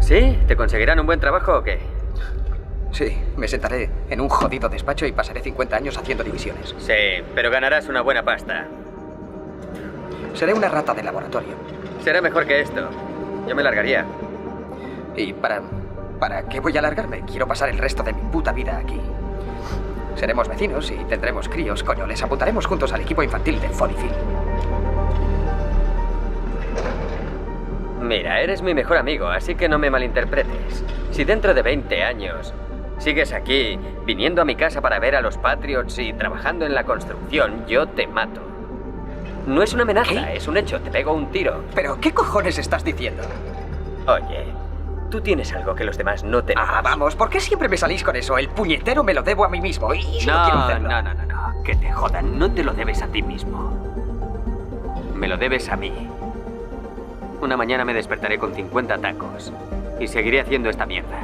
¿Sí? ¿Te conseguirán un buen trabajo o qué? Sí, me sentaré en un jodido despacho y pasaré 50 años haciendo divisiones. Sí, pero ganarás una buena pasta. Seré una rata de laboratorio. Será mejor que esto. Yo me largaría. ¿Y para qué voy a largarme? Quiero pasar el resto de mi puta vida aquí. Seremos vecinos y tendremos críos, coño. Les apuntaremos juntos al equipo infantil de Foleyfield. Mira, eres mi mejor amigo, así que no me malinterpretes. Si dentro de 20 años sigues aquí, viniendo a mi casa para ver a los Patriots y trabajando en la construcción, yo te mato. No es una amenaza, ¿Qué? es un hecho. Te pego un tiro. ¿Pero qué cojones estás diciendo? Oye, tú tienes algo que los demás no tenemos. Ah, vamos, ¿por qué siempre me salís con eso? El puñetero me lo debo a mí mismo. Y si no quiero hacerlo. No. Que te jodan. No te lo debes a ti mismo. Me lo debes a mí. Una mañana me despertaré con 50 tacos y seguiré haciendo esta mierda.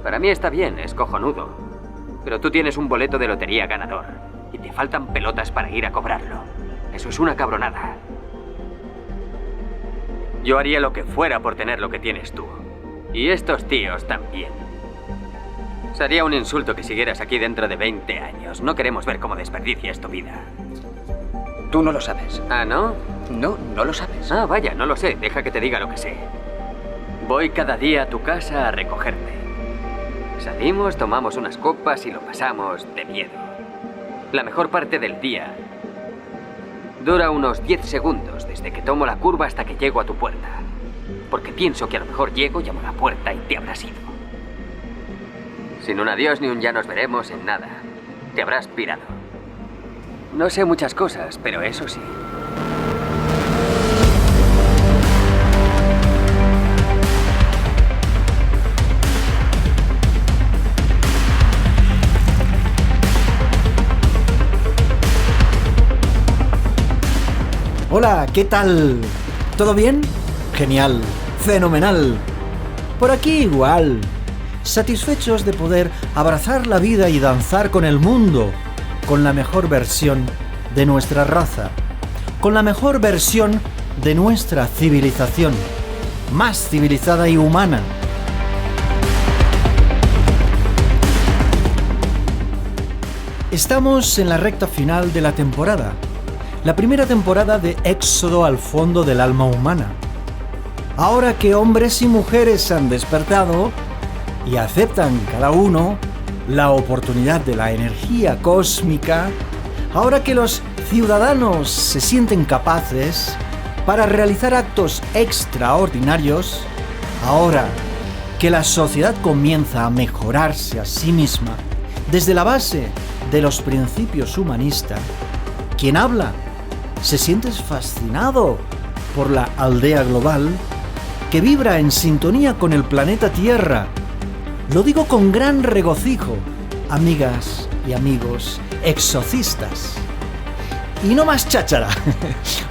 Para mí está bien, es cojonudo. Pero tú tienes un boleto de lotería ganador y te faltan pelotas para ir a cobrarlo. Eso es una cabronada. Yo haría lo que fuera por tener lo que tienes tú. Y estos tíos también. Sería un insulto que siguieras aquí dentro de 20 años. No queremos ver cómo desperdicias tu vida. Tú no lo sabes. ¿Ah, no? No lo sabes. Ah, vaya, no lo sé. Deja que te diga lo que sé. Voy cada día a tu casa a recogerte. Salimos, tomamos unas copas y lo pasamos de miedo. La mejor parte del día dura unos 10 segundos desde que tomo la curva hasta que llego a tu puerta. Porque pienso que a lo mejor llego, llamo a la puerta y te habrás ido. Sin un adiós ni un ya nos veremos en nada. Te habrás pirado. No sé muchas cosas, pero eso sí. Hola, ¿qué tal? ¿Todo bien? Genial, fenomenal. Por aquí igual. Satisfechos de poder abrazar la vida y danzar con el mundo, con la mejor versión de nuestra raza, con la mejor versión de nuestra civilización, más civilizada y humana. Estamos en la recta final de la temporada. La primera temporada de Éxodo al fondo del alma humana. Ahora que hombres y mujeres han despertado y aceptan cada uno la oportunidad de la energía cósmica, ahora que los ciudadanos se sienten capaces para realizar actos extraordinarios, ahora que la sociedad comienza a mejorarse a sí misma desde la base de los principios humanistas, quien habla se siente fascinado por la aldea global que vibra en sintonía con el planeta Tierra. Lo digo con gran regocijo, amigas y amigos exorcistas. Y no más cháchara.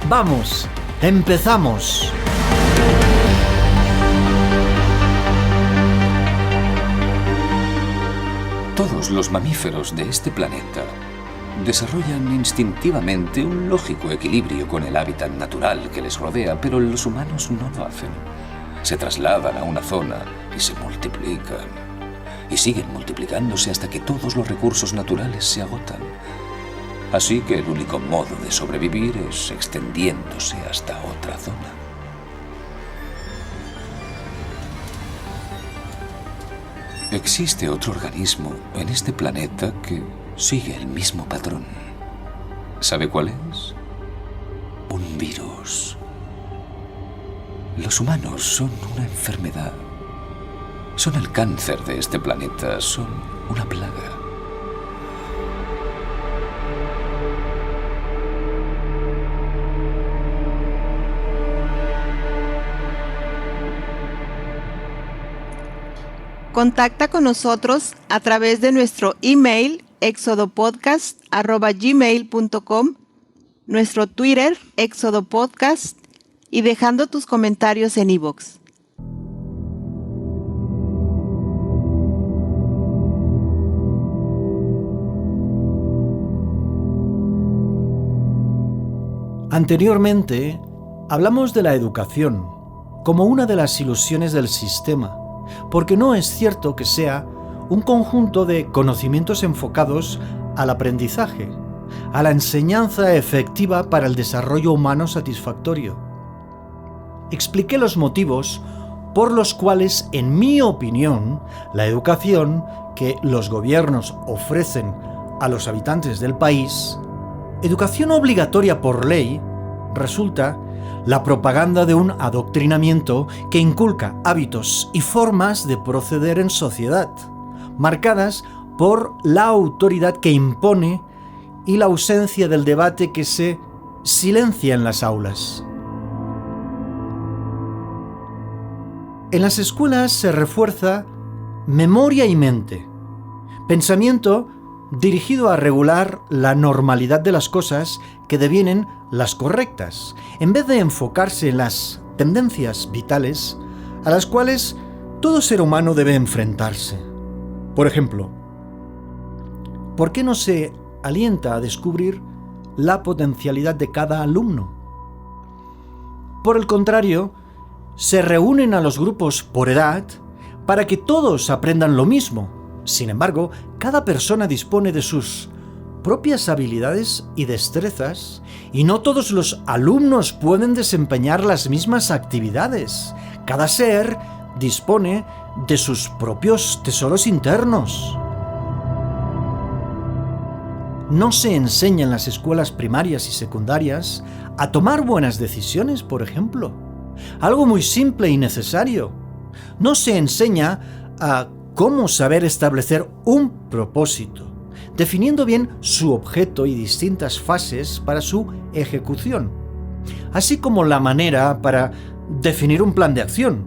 Vamos, empezamos. Todos los mamíferos de este planeta desarrollan instintivamente un lógico equilibrio con el hábitat natural que les rodea, pero los humanos no lo hacen. Se trasladan a una zona y se multiplican. Y siguen multiplicándose hasta que todos los recursos naturales se agotan. Así que el único modo de sobrevivir es extendiéndose hasta otra zona. Existe otro organismo en este planeta que sigue el mismo patrón. ¿Sabe cuál es? Un virus. Los humanos son una enfermedad. Son el cáncer de este planeta. Son una plaga. Contacta con nosotros a través de nuestro email exodopodcast@gmail.com, nuestro Twitter exodopodcast y dejando tus comentarios en iVoox. Anteriormente, hablamos de la educación, como una de las ilusiones del sistema, porque no es cierto que sea un conjunto de conocimientos enfocados al aprendizaje, a la enseñanza efectiva para el desarrollo humano satisfactorio. Expliqué los motivos por los cuales, en mi opinión, la educación que los gobiernos ofrecen a los habitantes del país, educación obligatoria por ley, resulta la propaganda de un adoctrinamiento que inculca hábitos y formas de proceder en sociedad, marcadas por la autoridad que impone y la ausencia del debate que se silencia en las aulas. En las escuelas se refuerza memoria y mente, pensamiento dirigido a regular la normalidad de las cosas que devienen las correctas, en vez de enfocarse en las tendencias vitales a las cuales todo ser humano debe enfrentarse. Por ejemplo, ¿por qué no se alienta a descubrir la potencialidad de cada alumno? Por el contrario, se reúnen a los grupos por edad para que todos aprendan lo mismo. Sin embargo, cada persona dispone de sus propias habilidades y destrezas, y no todos los alumnos pueden desempeñar las mismas actividades. Cada ser dispone de sus propios tesoros internos. No se enseña en las escuelas primarias y secundarias a tomar buenas decisiones, por ejemplo. Algo muy simple y necesario. No se enseña a cómo saber establecer un propósito, definiendo bien su objeto y distintas fases para su ejecución, así como la manera para definir un plan de acción,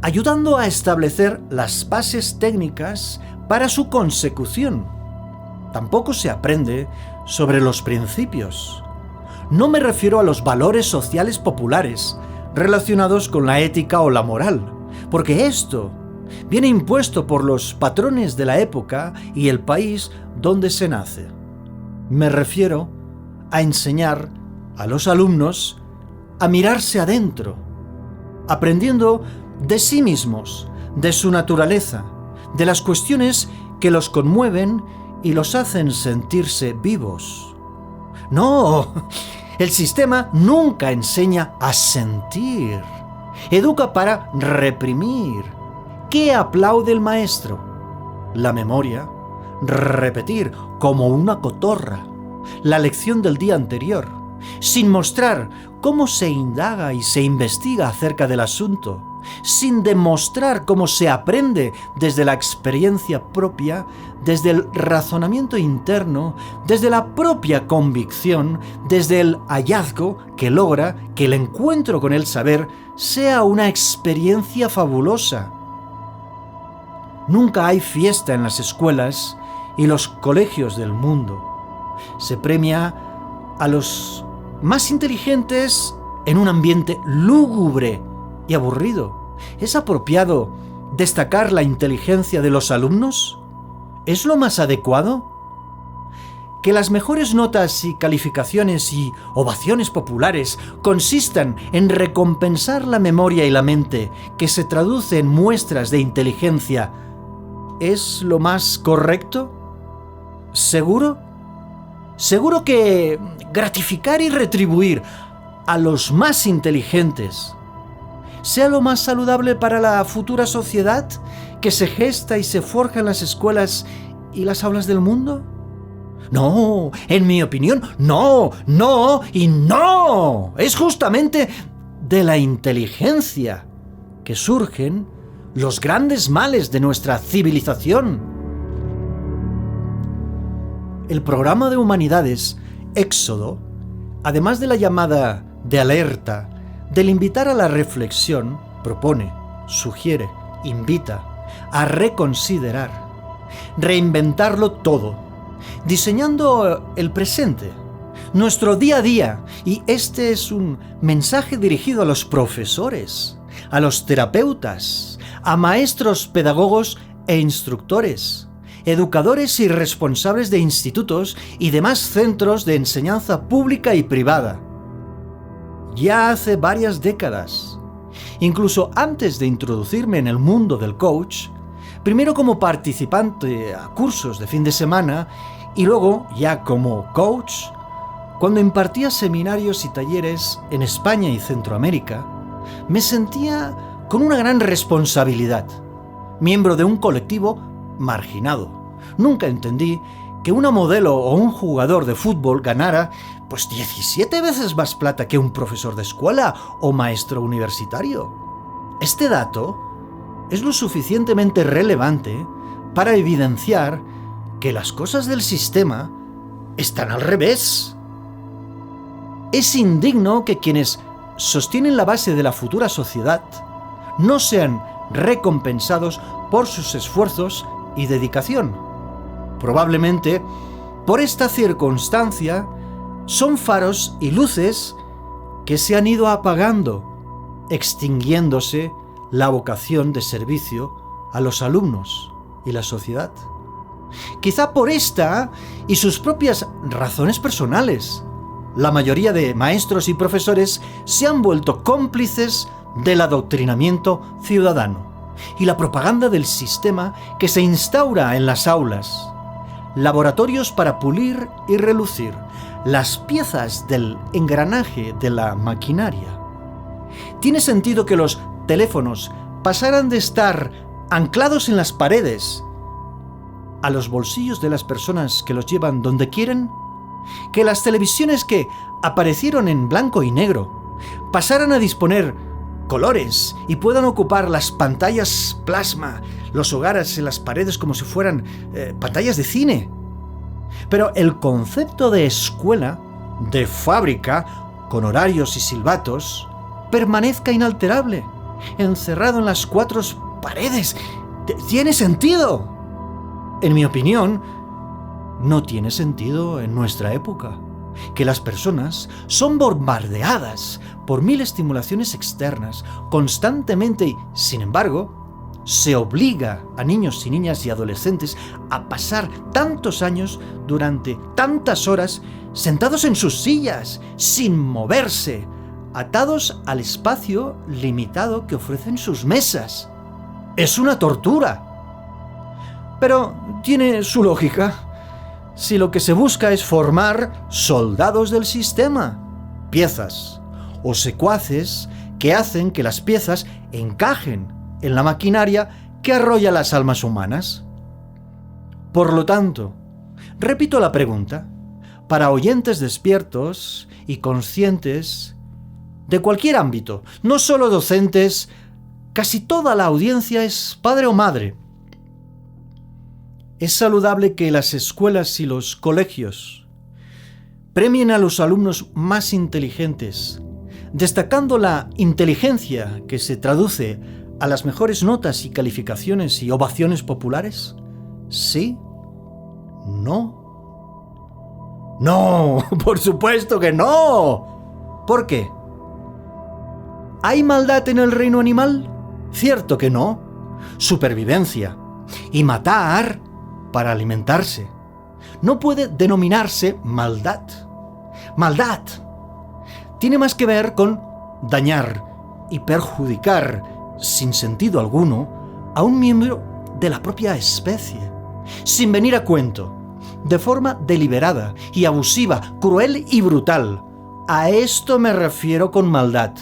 ayudando a establecer las bases técnicas para su consecución. Tampoco se aprende sobre los principios. No me refiero a los valores sociales populares relacionados con la ética o la moral, porque esto viene impuesto por los patrones de la época y el país donde se nace. Me refiero a enseñar a los alumnos a mirarse adentro, aprendiendo de sí mismos, de su naturaleza, de las cuestiones que los conmueven y los hacen sentirse vivos. No, el sistema nunca enseña a sentir. Educa para reprimir. ¿Qué aplaude el maestro? La memoria. Repetir como una cotorra la lección del día anterior, sin mostrar cómo se indaga y se investiga acerca del asunto, sin demostrar cómo se aprende desde la experiencia propia, desde el razonamiento interno, desde la propia convicción, desde el hallazgo que logra que el encuentro con el saber sea una experiencia fabulosa. Nunca hay fiesta en las escuelas y los colegios del mundo. Se premia a los más inteligentes en un ambiente lúgubre y aburrido. ¿Es apropiado destacar la inteligencia de los alumnos? ¿Es lo más adecuado? Que las mejores notas y calificaciones y ovaciones populares consistan en recompensar la memoria y la mente, que se traduce en muestras de inteligencia, ¿es lo más correcto? ¿Seguro? ¿Seguro que gratificar y retribuir a los más inteligentes sea lo más saludable para la futura sociedad que se gesta y se forja en las escuelas y las aulas del mundo? No, en mi opinión, no, no y no. Es justamente de la inteligencia que surgen los grandes males de nuestra civilización. El programa de humanidades, Éxodo, además de la llamada de alerta, del invitar a la reflexión, propone, sugiere, invita a reconsiderar, reinventarlo todo, diseñando el presente, nuestro día a día, y este es un mensaje dirigido a los profesores, a los terapeutas, a maestros pedagogos e instructores, educadores y responsables de institutos y demás centros de enseñanza pública y privada. Ya hace varias décadas, Incluso antes de introducirme en el mundo del coach, primero como participante a cursos de fin de semana y luego ya como coach, cuando impartía seminarios y talleres en España y Centroamérica, me sentía con una gran responsabilidad, miembro de un colectivo marginado. Nunca entendí que una modelo o un jugador de fútbol ganara 17 veces más plata que un profesor de escuela o maestro universitario. Este dato es lo suficientemente relevante para evidenciar que las cosas del sistema están al revés. Es indigno que quienes sostienen la base de la futura sociedad no sean recompensados por sus esfuerzos y dedicación. Probablemente, por esta circunstancia, son faros y luces que se han ido apagando, extinguiéndose la vocación de servicio a los alumnos y la sociedad. Quizá por esta y sus propias razones personales, la mayoría de maestros y profesores se han vuelto cómplices del adoctrinamiento ciudadano y la propaganda del sistema que se instaura en las aulas, laboratorios para pulir y relucir las piezas del engranaje de la maquinaria. Tiene sentido que los teléfonos pasaran de estar anclados en las paredes a los bolsillos de las personas que los llevan donde quieren, que las televisiones que aparecieron en blanco y negro pasaran a disponer colores y puedan ocupar las pantallas plasma, los hogares en las paredes como si fueran pantallas de cine. Pero el concepto de escuela, de fábrica, con horarios y silbatos, permanezca inalterable, encerrado en las cuatro paredes. ¿Tiene sentido? En mi opinión, no tiene sentido en nuestra época, que las personas son bombardeadas por 1000 estimulaciones externas constantemente y, sin embargo, se obliga a niños y niñas y adolescentes a pasar tantos años durante tantas horas sentados en sus sillas, sin moverse, atados al espacio limitado que ofrecen sus mesas. Es una tortura. Pero tiene su lógica. Si lo que se busca es formar soldados del sistema, piezas o secuaces que hacen que las piezas encajen en la maquinaria que arrolla las almas humanas. Por lo tanto, repito la pregunta, para oyentes despiertos y conscientes de cualquier ámbito, no solo docentes, casi toda la audiencia es padre o madre. ¿Es saludable que las escuelas y los colegios premien a los alumnos más inteligentes, destacando la inteligencia que se traduce a las mejores notas y calificaciones y ovaciones populares? ¿Sí? ¿No? ¡No! ¡Por supuesto que no! ¿Por qué? ¿Hay maldad en el reino animal? Cierto que no. Supervivencia. Y matar para alimentarse. No puede denominarse maldad. Maldad tiene más que ver con dañar y perjudicar sin sentido alguno a un miembro de la propia especie, sin venir a cuento, de forma deliberada y abusiva, cruel y brutal. A esto me refiero con maldad.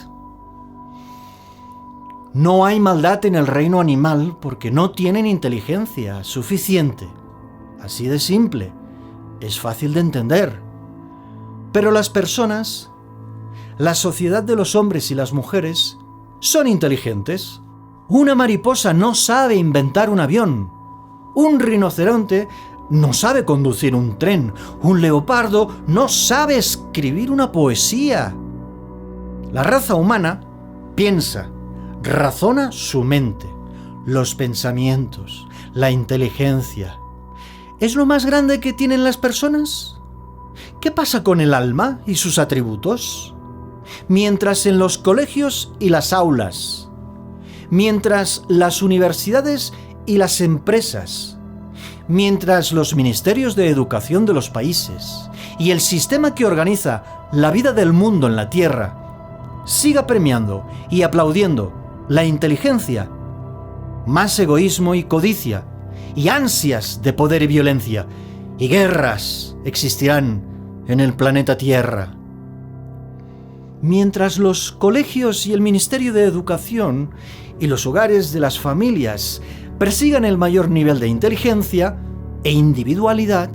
No hay maldad en el reino animal porque no tienen inteligencia suficiente. Así de simple. Es fácil de entender. Pero las personas, la sociedad de los hombres y las mujeres, son inteligentes. Una mariposa no sabe inventar un avión. Un rinoceronte no sabe conducir un tren. Un leopardo no sabe escribir una poesía. La raza humana piensa, razona su mente, los pensamientos, la inteligencia. ¿Es lo más grande que tienen las personas? ¿Qué pasa con el alma y sus atributos? Mientras en los colegios y las aulas, mientras las universidades y las empresas, mientras los ministerios de educación de los países y el sistema que organiza la vida del mundo en la Tierra siga premiando y aplaudiendo la inteligencia, más egoísmo y codicia, y ansias de poder y violencia, y guerras existirán en el planeta Tierra. Mientras los colegios y el Ministerio de Educación y los hogares de las familias persigan el mayor nivel de inteligencia e individualidad,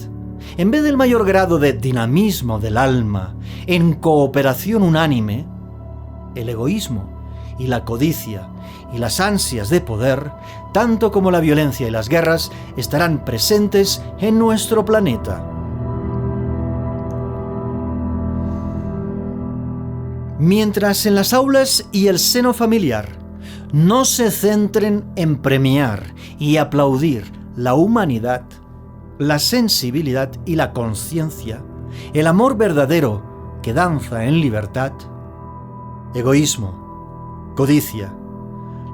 en vez del mayor grado de dinamismo del alma en cooperación unánime, el egoísmo y la codicia y las ansias de poder, tanto como la violencia y las guerras, estarán presentes en nuestro planeta. Mientras en las aulas y el seno familiar no se centren en premiar y aplaudir la humanidad, la sensibilidad y la conciencia, el amor verdadero que danza en libertad, egoísmo, codicia,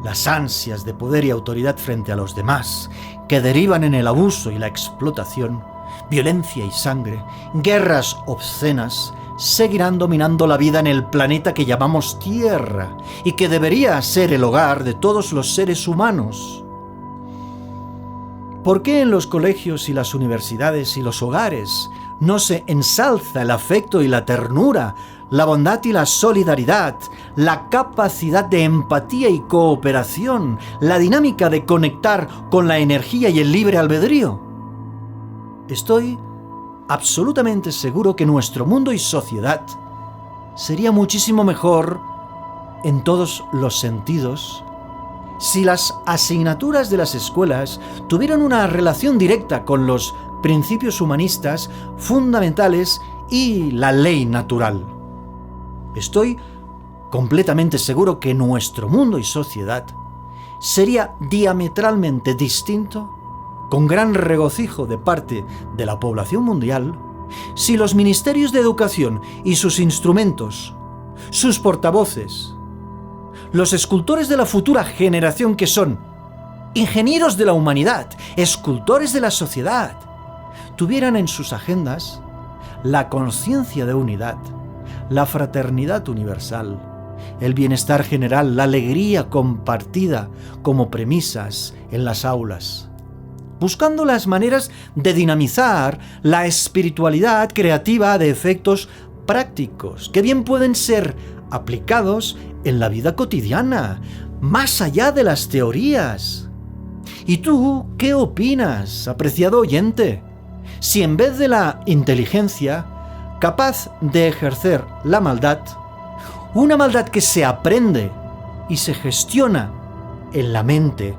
las ansias de poder y autoridad frente a los demás, que derivan en el abuso y la explotación, violencia y sangre, guerras obscenas, seguirán dominando la vida en el planeta que llamamos Tierra y que debería ser el hogar de todos los seres humanos. ¿Por qué en los colegios y las universidades y los hogares no se ensalza el afecto y la ternura, la bondad y la solidaridad, la capacidad de empatía y cooperación, la dinámica de conectar con la energía y el libre albedrío? Estoy absolutamente seguro que nuestro mundo y sociedad sería muchísimo mejor en todos los sentidos si las asignaturas de las escuelas tuvieran una relación directa con los principios humanistas fundamentales y la ley natural. Estoy completamente seguro que nuestro mundo y sociedad sería diametralmente distinto, con gran regocijo de parte de la población mundial, si los ministerios de educación y sus instrumentos, sus portavoces, los escultores de la futura generación que son ingenieros de la humanidad, escultores de la sociedad, tuvieran en sus agendas la conciencia de unidad, la fraternidad universal, el bienestar general, la alegría compartida como premisas en las aulas, buscando las maneras de dinamizar la espiritualidad creativa de efectos prácticos que bien pueden ser aplicados en la vida cotidiana, más allá de las teorías. ¿Y tú qué opinas, apreciado oyente? Si en vez de la inteligencia capaz de ejercer la maldad, una maldad que se aprende y se gestiona en la mente,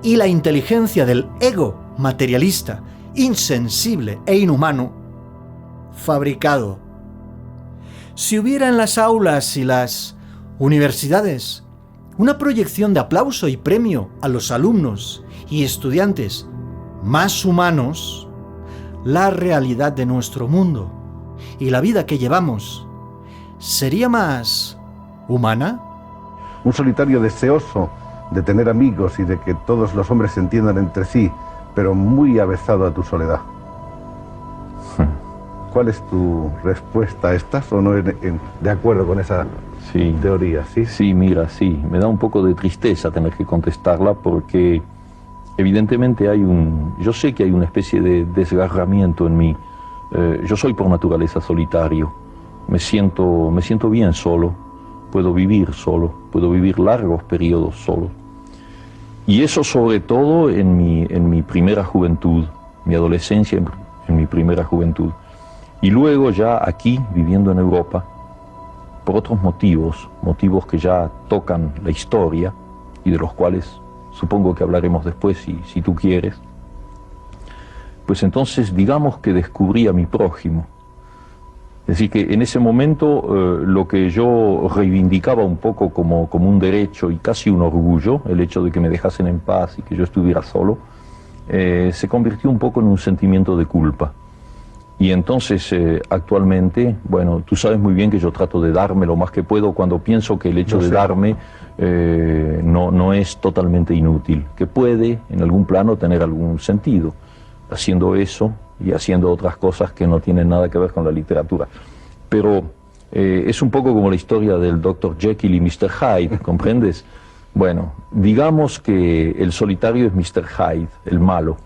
y la inteligencia del ego materialista, insensible e inhumano, fabricado. Si hubiera en las aulas y las universidades una proyección de aplauso y premio a los alumnos y estudiantes más humanos, la realidad de nuestro mundo y la vida que llevamos sería más humana. Un solitario deseoso de tener amigos y de que todos los hombres se entiendan entre sí, pero muy avezado a tu soledad. ¿Cuál es tu respuesta? ¿Estás o no de acuerdo con esa teoría? ¿Sí? Sí, mira, sí. Me da un poco de tristeza tener que contestarla porque evidentemente yo sé que hay una especie de desgarramiento en mí. Yo soy por naturaleza solitario. Me siento bien solo. Puedo vivir solo. Puedo vivir largos periodos solo. Y eso sobre todo en mi primera juventud, mi adolescencia, en mi primera juventud. Y luego ya aquí, viviendo en Europa, por otros motivos que ya tocan la historia y de los cuales supongo que hablaremos después si tú quieres, pues entonces digamos que descubrí a mi prójimo. Es decir, que en ese momento lo que yo reivindicaba un poco como un derecho y casi un orgullo, el hecho de que me dejasen en paz y que yo estuviera solo, se convirtió un poco en un sentimiento de culpa. Y entonces actualmente, bueno, tú sabes muy bien que yo trato de darme lo más que puedo cuando pienso que el hecho de darme no es totalmente inútil, que puede en algún plano tener algún sentido, haciendo eso y haciendo otras cosas que no tienen nada que ver con la literatura. Pero es un poco como la historia del Dr. Jekyll y Mr. Hyde, ¿comprendes? Bueno, digamos que el solitario es Mr. Hyde, el malo,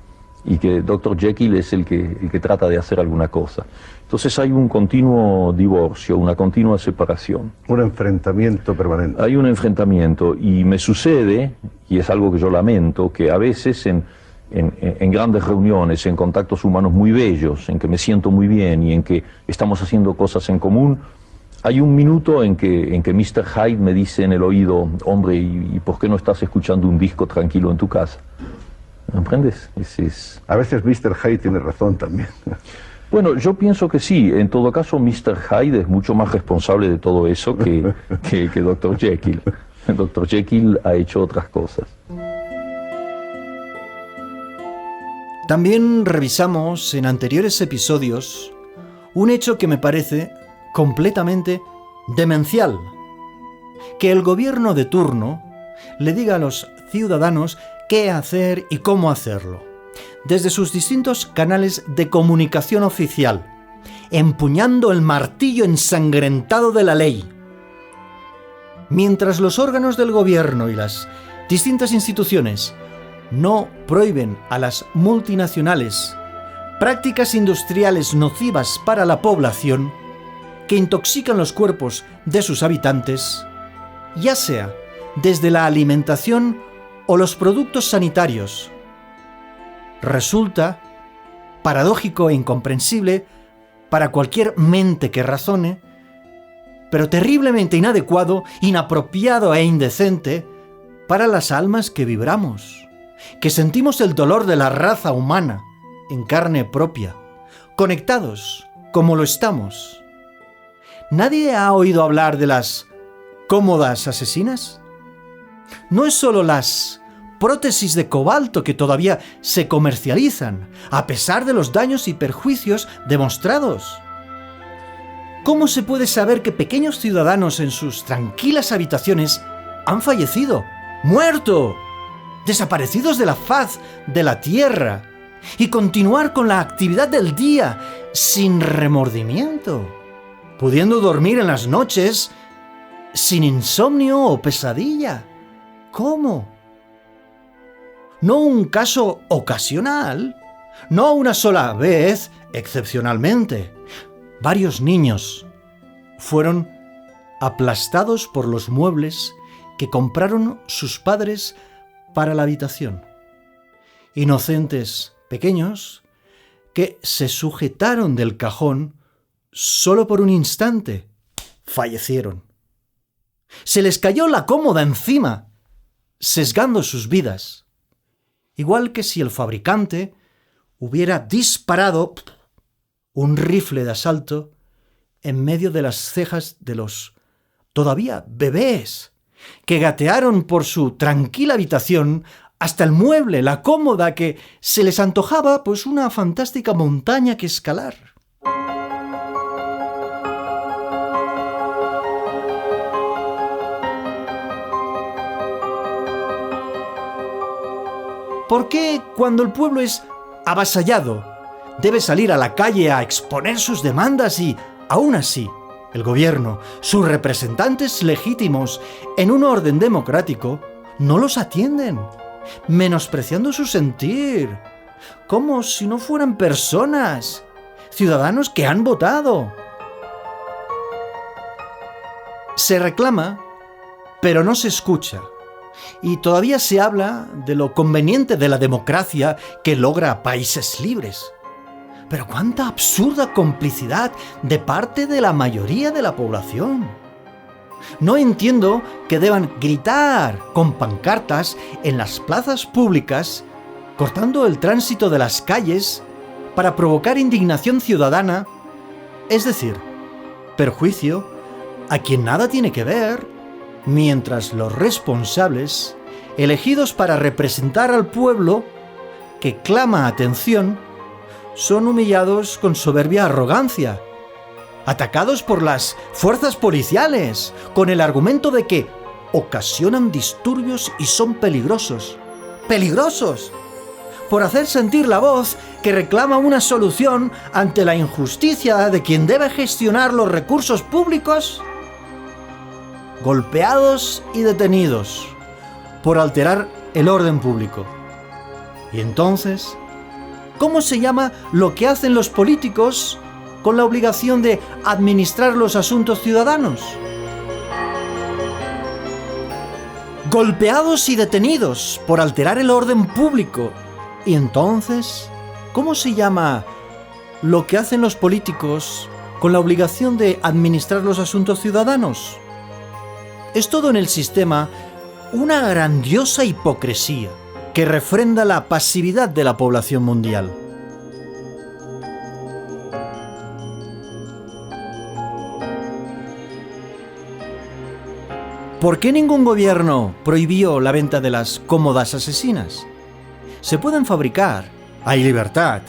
y que Dr. Jekyll es el que trata de hacer alguna cosa. Entonces hay un continuo divorcio, una continua separación. Un enfrentamiento permanente. Hay un enfrentamiento y me sucede, y es algo que yo lamento, que a veces en grandes reuniones, en contactos humanos muy bellos, en que me siento muy bien y en que estamos haciendo cosas en común, hay un minuto en que Mr. Hyde me dice en el oído, hombre, ¿y por qué no estás escuchando un disco tranquilo en tu casa? ¿Comprendes? A veces Mr. Hyde tiene razón también. Bueno, yo pienso que sí. En todo caso, Mr. Hyde es mucho más responsable de todo eso que Dr. Jekyll. Dr. Jekyll ha hecho otras cosas. También revisamos en anteriores episodios un hecho que me parece completamente demencial: que el gobierno de turno le diga a los ciudadanos qué hacer y cómo hacerlo, desde sus distintos canales de comunicación oficial, empuñando el martillo ensangrentado de la ley. Mientras los órganos del gobierno y las distintas instituciones no prohíben a las multinacionales prácticas industriales nocivas para la población que intoxican los cuerpos de sus habitantes, ya sea desde la alimentación o los productos sanitarios, resulta paradójico e incomprensible para cualquier mente que razone, pero terriblemente inadecuado, inapropiado e indecente para las almas que vibramos, que sentimos el dolor de la raza humana en carne propia, conectados como lo estamos. ¿Nadie ha oído hablar de las cómodas asesinas? No es solo las prótesis de cobalto que todavía se comercializan, a pesar de los daños y perjuicios demostrados. ¿Cómo se puede saber que pequeños ciudadanos en sus tranquilas habitaciones han fallecido, muerto, desaparecidos de la faz de la tierra, y continuar con la actividad del día sin remordimiento, pudiendo dormir en las noches sin insomnio o pesadilla? ¿Cómo? No un caso ocasional, no una sola vez, excepcionalmente. Varios niños fueron aplastados por los muebles que compraron sus padres para la habitación. Inocentes pequeños que se sujetaron del cajón solo por un instante, fallecieron. Se les cayó la cómoda encima, sesgando sus vidas, igual que si el fabricante hubiera disparado un rifle de asalto en medio de las cejas de los todavía bebés que gatearon por su tranquila habitación hasta el mueble, la cómoda que se les antojaba, pues una fantástica montaña que escalar. ¿Por qué cuando el pueblo es avasallado debe salir a la calle a exponer sus demandas y, aún así, el gobierno, sus representantes legítimos en un orden democrático, no los atienden, menospreciando su sentir, como si no fueran personas, ciudadanos que han votado? Se reclama, pero no se escucha. Y todavía se habla de lo conveniente de la democracia que logra países libres. Pero cuánta absurda complicidad de parte de la mayoría de la población. No entiendo que deban gritar con pancartas en las plazas públicas, cortando el tránsito de las calles para provocar indignación ciudadana, es decir, perjuicio a quien nada tiene que ver, mientras los responsables, elegidos para representar al pueblo que clama atención, son humillados con soberbia arrogancia, atacados por las fuerzas policiales con el argumento de que ocasionan disturbios y son peligrosos. ¡Peligrosos! Por hacer sentir la voz que reclama una solución ante la injusticia de quien debe gestionar los recursos públicos. Golpeados y detenidos, por alterar el orden público. Y entonces, ¿cómo se llama lo que hacen los políticos con la obligación de administrar los asuntos ciudadanos? Golpeados y detenidos por alterar el orden público. Y entonces, ¿cómo se llama lo que hacen los políticos con la obligación de administrar los asuntos ciudadanos? Es todo en el sistema una grandiosa hipocresía que refrenda la pasividad de la población mundial. ¿Por qué ningún gobierno prohibió la venta de las cómodas asesinas? Se pueden fabricar, hay libertad,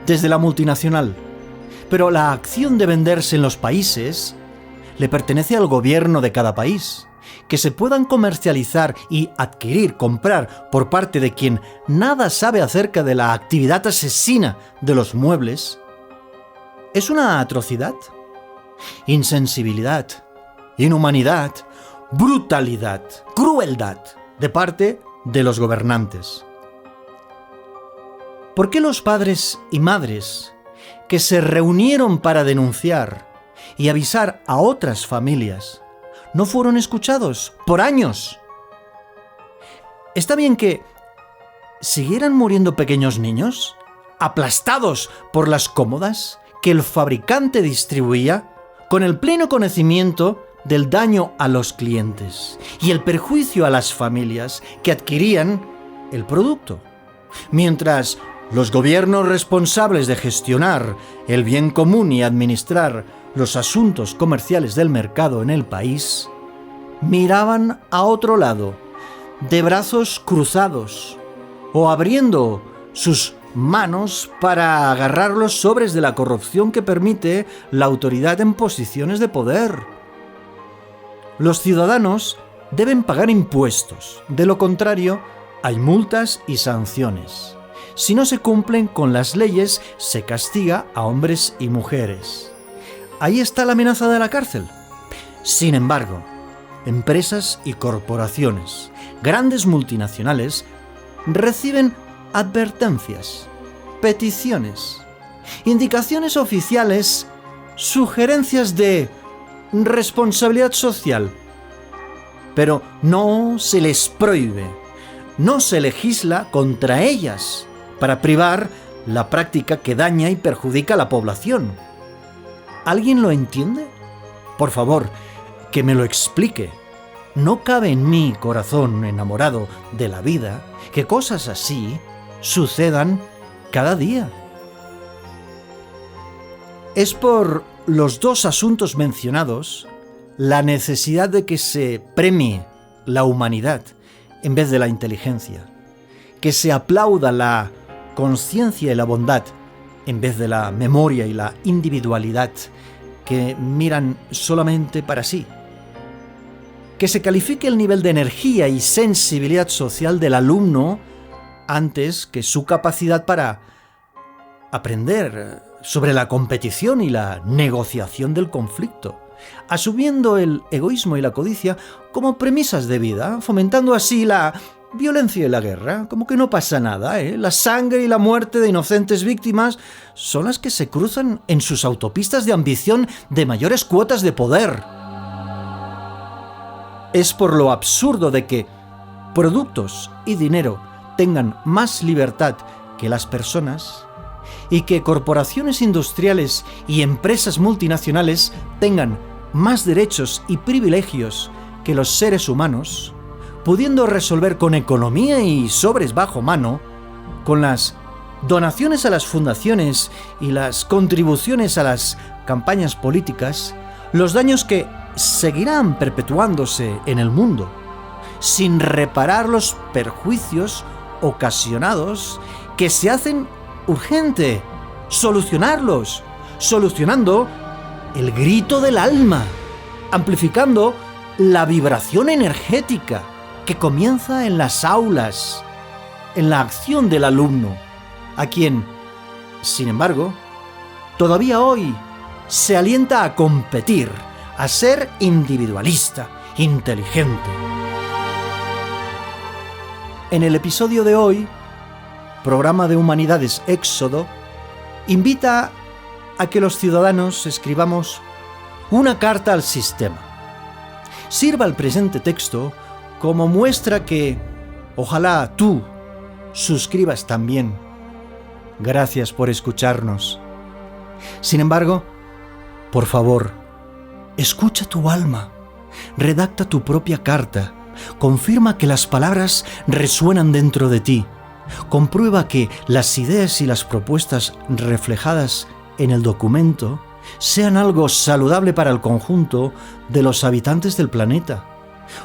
desde la multinacional, pero la acción de venderse en los países le pertenece al gobierno de cada país. Que se puedan comercializar y adquirir, comprar por parte de quien nada sabe acerca de la actividad asesina de los muebles, ¿es una atrocidad? Insensibilidad, inhumanidad, brutalidad, crueldad de parte de los gobernantes. ¿Por qué los padres y madres que se reunieron para denunciar y avisar a otras familias no fueron escuchados por años? ¿Está bien que siguieran muriendo pequeños niños, aplastados por las cómodas que el fabricante distribuía, con el pleno conocimiento del daño a los clientes y el perjuicio a las familias que adquirían el producto? Mientras los gobiernos responsables de gestionar el bien común y administrar los asuntos comerciales del mercado en el país miraban a otro lado, de brazos cruzados, o abriendo sus manos para agarrar los sobres de la corrupción que permite la autoridad en posiciones de poder. Los ciudadanos deben pagar impuestos, de lo contrario, hay multas y sanciones. Si no se cumplen con las leyes, se castiga a hombres y mujeres. Ahí está la amenaza de la cárcel. Sin embargo, empresas y corporaciones, grandes multinacionales, reciben advertencias, peticiones, indicaciones oficiales, sugerencias de responsabilidad social. Pero no se les prohíbe, no se legisla contra ellas para privar la práctica que daña y perjudica a la población. ¿Alguien lo entiende? Por favor, que me lo explique. No cabe en mi corazón enamorado de la vida que cosas así sucedan cada día. Es por los dos asuntos mencionados la necesidad de que se premie la humanidad en vez de la inteligencia, que se aplauda la conciencia y la bondad en vez de la memoria y la individualidad que miran solamente para sí. Que se califique el nivel de energía y sensibilidad social del alumno antes que su capacidad para aprender sobre la competición y la negociación del conflicto, asumiendo el egoísmo y la codicia como premisas de vida, fomentando así la violencia y la guerra, como que no pasa nada, ¿eh? La sangre y la muerte de inocentes víctimas son las que se cruzan en sus autopistas de ambición de mayores cuotas de poder. Es por lo absurdo de que productos y dinero tengan más libertad que las personas y que corporaciones industriales y empresas multinacionales tengan más derechos y privilegios que los seres humanos, pudiendo resolver con economía y sobres bajo mano, con las donaciones a las fundaciones y las contribuciones a las campañas políticas, los daños que seguirán perpetuándose en el mundo, sin reparar los perjuicios ocasionados que se hacen urgente solucionarlos, solucionando el grito del alma, amplificando la vibración energética que comienza en las aulas, en la acción del alumno, a quien, sin embargo, todavía hoy se alienta a competir, a ser individualista, inteligente. En el episodio de hoy, Programa de Humanidades Éxodo invita a que los ciudadanos escribamos una carta al sistema. Sirva el presente texto como muestra que ojalá tú suscribas también. Gracias por escucharnos. Sin embargo, por favor, escucha tu alma, redacta tu propia carta, confirma que las palabras resuenan dentro de ti, comprueba que las ideas y las propuestas reflejadas en el documento sean algo saludable para el conjunto de los habitantes del planeta.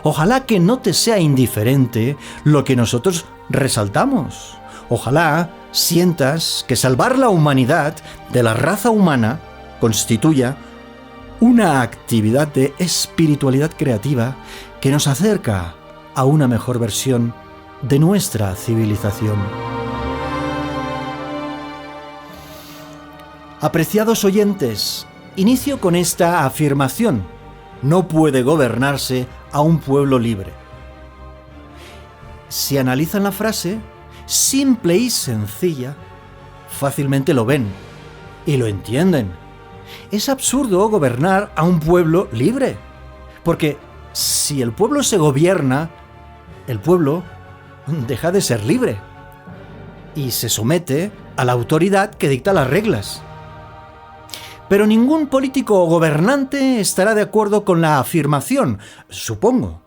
Ojalá que no te sea indiferente lo que nosotros resaltamos. Ojalá sientas que salvar la humanidad de la raza humana constituya una actividad de espiritualidad creativa que nos acerca a una mejor versión de nuestra civilización. Apreciados oyentes, inicio con esta afirmación: no puede gobernarse a un pueblo libre. Si analizan la frase, simple y sencilla, fácilmente lo ven y lo entienden. Es absurdo gobernar a un pueblo libre, porque si el pueblo se gobierna, el pueblo deja de ser libre y se somete a la autoridad que dicta las reglas. Pero ningún político o gobernante estará de acuerdo con la afirmación, supongo.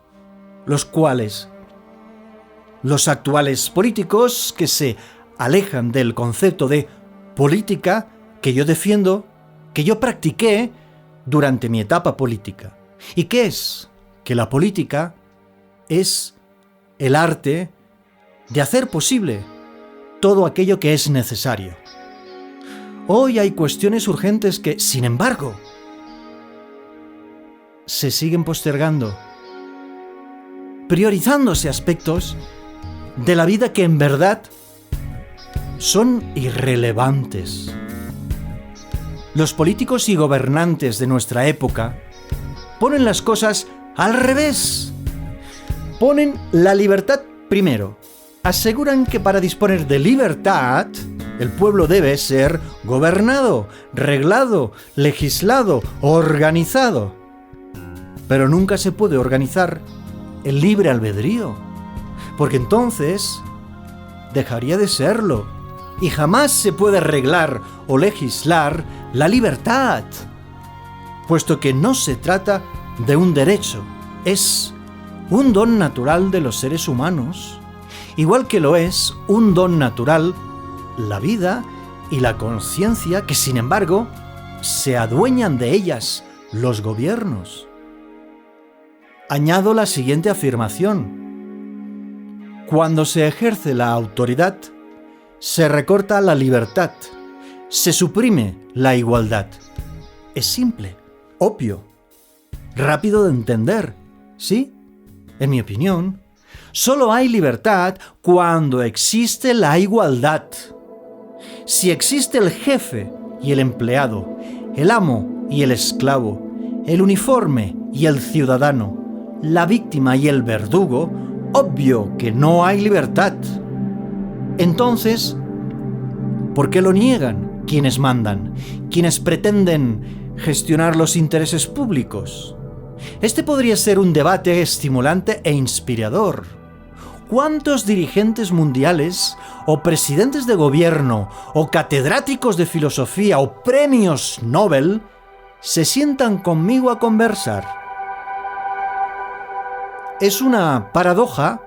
Los actuales políticos que se alejan del concepto de política que yo defiendo, que yo practiqué durante mi etapa política. ¿Y qué es? Que la política es el arte de hacer posible todo aquello que es necesario. Hoy hay cuestiones urgentes que, sin embargo, se siguen postergando, priorizándose aspectos de la vida que en verdad son irrelevantes. Los políticos y gobernantes de nuestra época ponen las cosas al revés. Ponen la libertad primero. Aseguran que para disponer de libertad, el pueblo debe ser gobernado, reglado, legislado, organizado. Pero nunca se puede organizar el libre albedrío, porque entonces dejaría de serlo, y jamás se puede reglar o legislar la libertad, puesto que no se trata de un derecho, es un don natural de los seres humanos, igual que lo es un don natural la vida y la conciencia, que sin embargo se adueñan de ellas los gobiernos. Añado la siguiente afirmación: cuando se ejerce la autoridad, se recorta la libertad, se suprime la igualdad. Es simple, obvio, rápido de entender, ¿sí? En mi opinión, solo hay libertad cuando existe la igualdad. Si existe el jefe y el empleado, el amo y el esclavo, el uniforme y el ciudadano, la víctima y el verdugo, obvio que no hay libertad. Entonces, ¿por qué lo niegan quienes mandan, quienes pretenden gestionar los intereses públicos? Este podría ser un debate estimulante e inspirador. ¿Cuántos dirigentes mundiales, o presidentes de gobierno, o catedráticos de filosofía, o premios Nobel se sientan conmigo a conversar? Es una paradoja.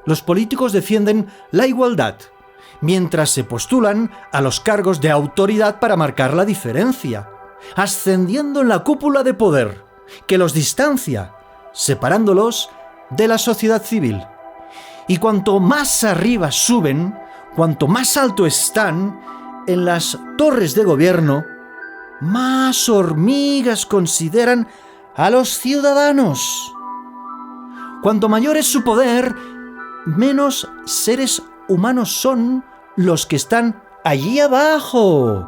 Los políticos defienden la igualdad, mientras se postulan a los cargos de autoridad para marcar la diferencia, ascendiendo en la cúpula de poder que los distancia, separándolos de la sociedad civil. Y cuanto más arriba suben, cuanto más alto están en las torres de gobierno, más hormigas consideran a los ciudadanos. Cuanto mayor es su poder, menos seres humanos son los que están allí abajo.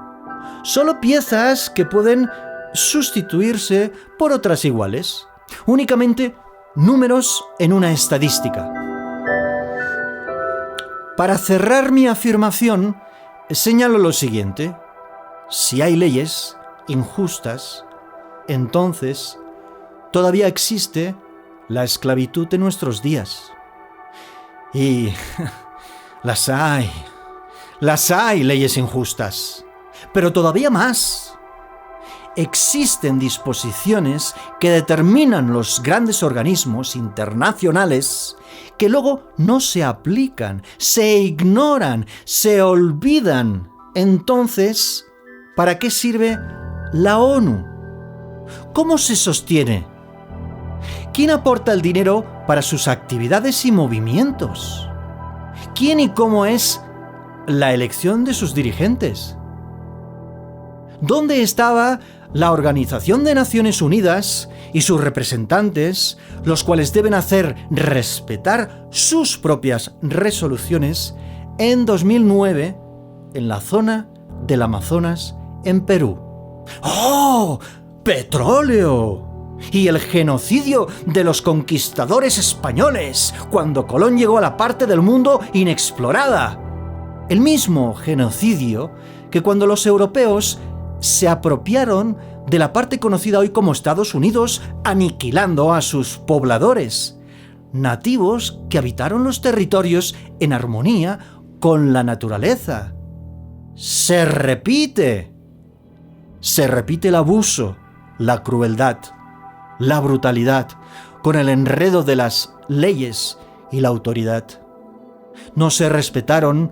Solo piezas que pueden sustituirse por otras iguales. Únicamente números en una estadística. Para cerrar mi afirmación, señalo lo siguiente. Si hay leyes injustas, entonces todavía existe la esclavitud en nuestros días. Y las hay leyes injustas, pero todavía más. Existen disposiciones que determinan los grandes organismos internacionales que luego no se aplican, se ignoran, se olvidan. Entonces, ¿para qué sirve la ONU? ¿Cómo se sostiene? ¿Quién aporta el dinero para sus actividades y movimientos? ¿Quién y cómo es la elección de sus dirigentes? ¿Dónde estaba la Organización de Naciones Unidas y sus representantes, los cuales deben hacer respetar sus propias resoluciones, en 2009 en la zona del Amazonas, en Perú? ¡Oh! ¡Petróleo! Y el genocidio de los conquistadores españoles cuando Colón llegó a la parte del mundo inexplorada. El mismo genocidio que cuando los europeos se apropiaron de la parte conocida hoy como Estados Unidos, aniquilando a sus pobladores, nativos que habitaron los territorios en armonía con la naturaleza. Se repite el abuso, la crueldad, la brutalidad, con el enredo de las leyes y la autoridad. No se respetaron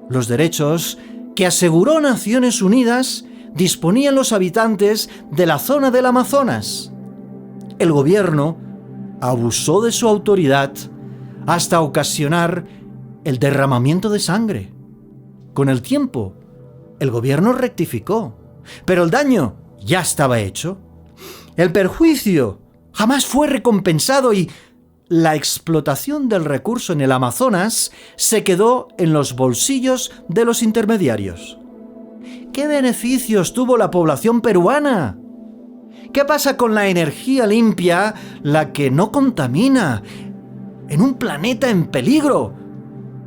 los derechos que aseguró Naciones Unidas disponían los habitantes de la zona del Amazonas. El gobierno abusó de su autoridad hasta ocasionar el derramamiento de sangre. Con el tiempo, el gobierno rectificó, pero el daño ya estaba hecho. El perjuicio jamás fue recompensado y la explotación del recurso en el Amazonas se quedó en los bolsillos de los intermediarios. ¿Qué beneficios tuvo la población peruana? ¿Qué pasa con la energía limpia, la que no contamina, en un planeta en peligro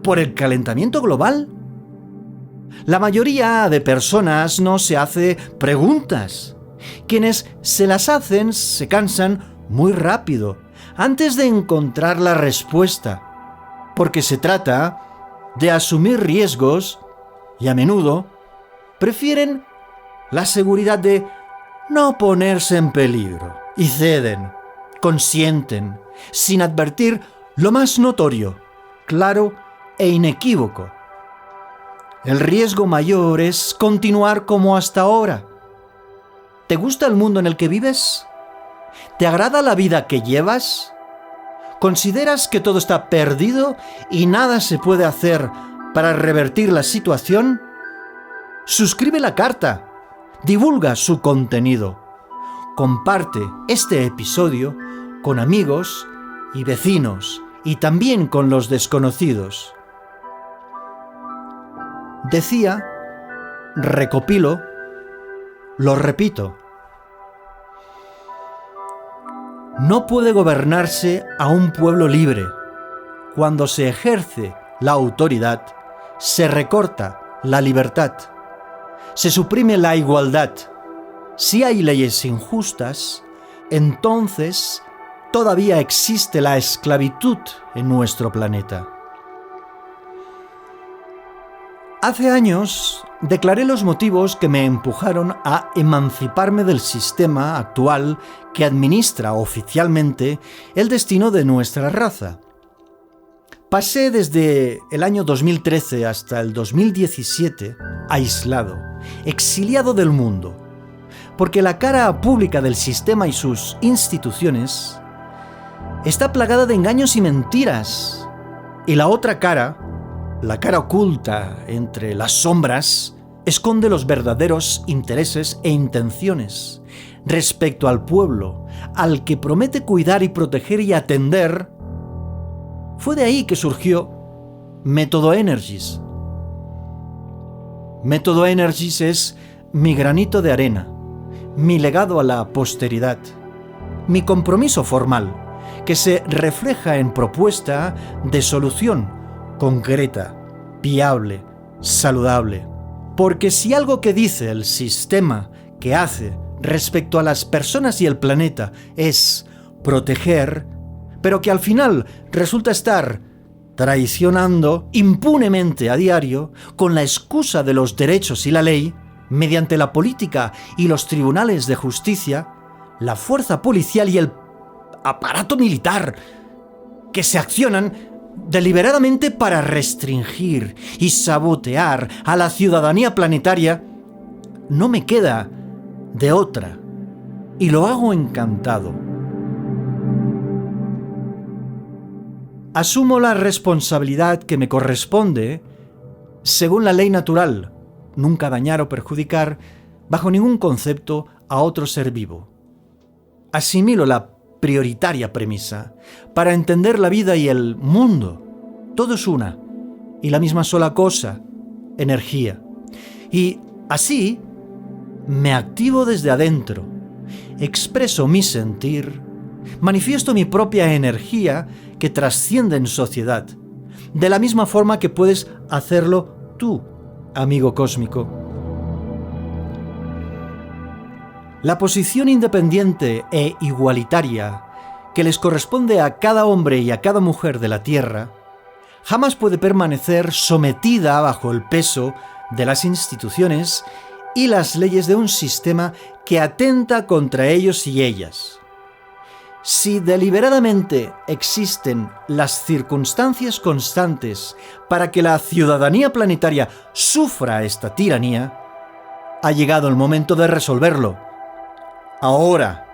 por el calentamiento global? La mayoría de personas no se hace preguntas. Quienes se las hacen se cansan muy rápido antes de encontrar la respuesta, porque se trata de asumir riesgos y a menudo prefieren la seguridad de no ponerse en peligro y ceden, consienten, sin advertir lo más notorio, claro e inequívoco. El riesgo mayor es continuar como hasta ahora. ¿Te gusta el mundo en el que vives? ¿Te agrada la vida que llevas? ¿Consideras que todo está perdido y nada se puede hacer para revertir la situación? Suscribe la carta, divulga su contenido, comparte este episodio con amigos y vecinos y también con los desconocidos. Decía, recopilo, lo repito. No puede gobernarse a un pueblo libre. Cuando se ejerce la autoridad, se recorta la libertad. Se suprime la igualdad. Si hay leyes injustas, entonces todavía existe la esclavitud en nuestro planeta. Hace años declaré los motivos que me empujaron a emanciparme del sistema actual que administra oficialmente el destino de nuestra raza. Pasé desde el año 2013 hasta el 2017 aislado, exiliado del mundo, porque la cara pública del sistema y sus instituciones está plagada de engaños y mentiras, y la otra cara, la cara oculta entre las sombras, esconde los verdaderos intereses e intenciones respecto al pueblo, al que promete cuidar y proteger y atender. Fue de ahí que surgió Método Energies. Método Energies es mi granito de arena, mi legado a la posteridad, mi compromiso formal, que se refleja en propuesta de solución concreta viable, saludable. Porque si algo que dice el sistema que hace respecto a las personas y el planeta es proteger, pero que al final resulta estar traicionando impunemente a diario con la excusa de los derechos y la ley, mediante la política y los tribunales de justicia, la fuerza policial y el aparato militar que se accionan deliberadamente para restringir y sabotear a la ciudadanía planetaria, no me queda de otra, y lo hago encantado. Asumo la responsabilidad que me corresponde según la ley natural, nunca dañar o perjudicar bajo ningún concepto a otro ser vivo. Asimilo la prioritaria premisa para entender la vida y el mundo. Todo es una y la misma sola cosa, energía. Y así me activo desde adentro, expreso mi sentir, manifiesto mi propia energía que trasciende en sociedad, de la misma forma que puedes hacerlo tú, amigo cósmico. La posición independiente e igualitaria que les corresponde a cada hombre y a cada mujer de la Tierra jamás puede permanecer sometida bajo el peso de las instituciones y las leyes de un sistema que atenta contra ellos y ellas. Si deliberadamente existen las circunstancias constantes para que la ciudadanía planetaria sufra esta tiranía, ha llegado el momento de resolverlo. Ahora,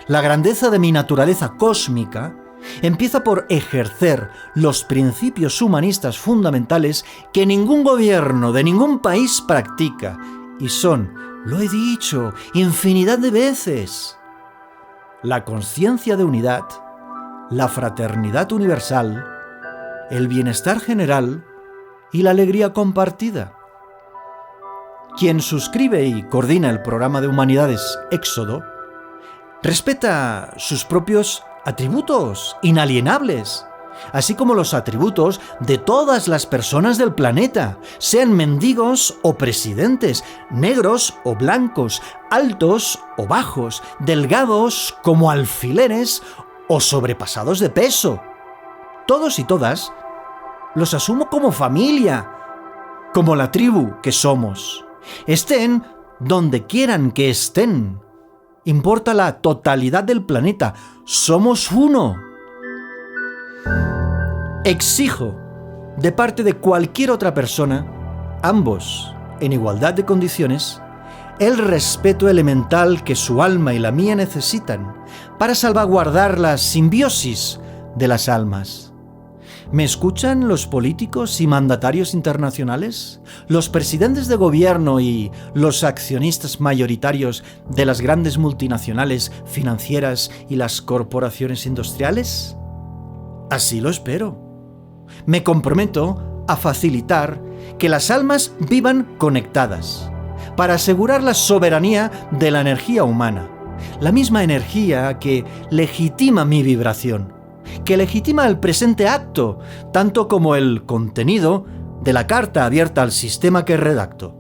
la grandeza de mi naturaleza cósmica empieza por ejercer los principios humanistas fundamentales que ningún gobierno de ningún país practica, y son, lo he dicho, infinidad de veces: la conciencia de unidad, la fraternidad universal, el bienestar general y la alegría compartida. Quien suscribe y coordina el programa de humanidades Éxodo respeta sus propios atributos inalienables, así como los atributos de todas las personas del planeta, sean mendigos o presidentes, negros o blancos, altos o bajos, delgados como alfileres o sobrepasados de peso. Todos y todas los asumo como familia, como la tribu que somos. Estén donde quieran que estén. Importa la totalidad del planeta. Somos uno. Exijo de parte de cualquier otra persona, ambos en igualdad de condiciones, el respeto elemental que su alma y la mía necesitan para salvaguardar la simbiosis de las almas. ¿Me escuchan los políticos y mandatarios internacionales? ¿Los presidentes de gobierno y los accionistas mayoritarios de las grandes multinacionales financieras y las corporaciones industriales? Así lo espero. Me comprometo a facilitar que las almas vivan conectadas, para asegurar la soberanía de la energía humana, la misma energía que legitima mi vibración, que legitima el presente acto, tanto como el contenido de la carta abierta al sistema que redacto.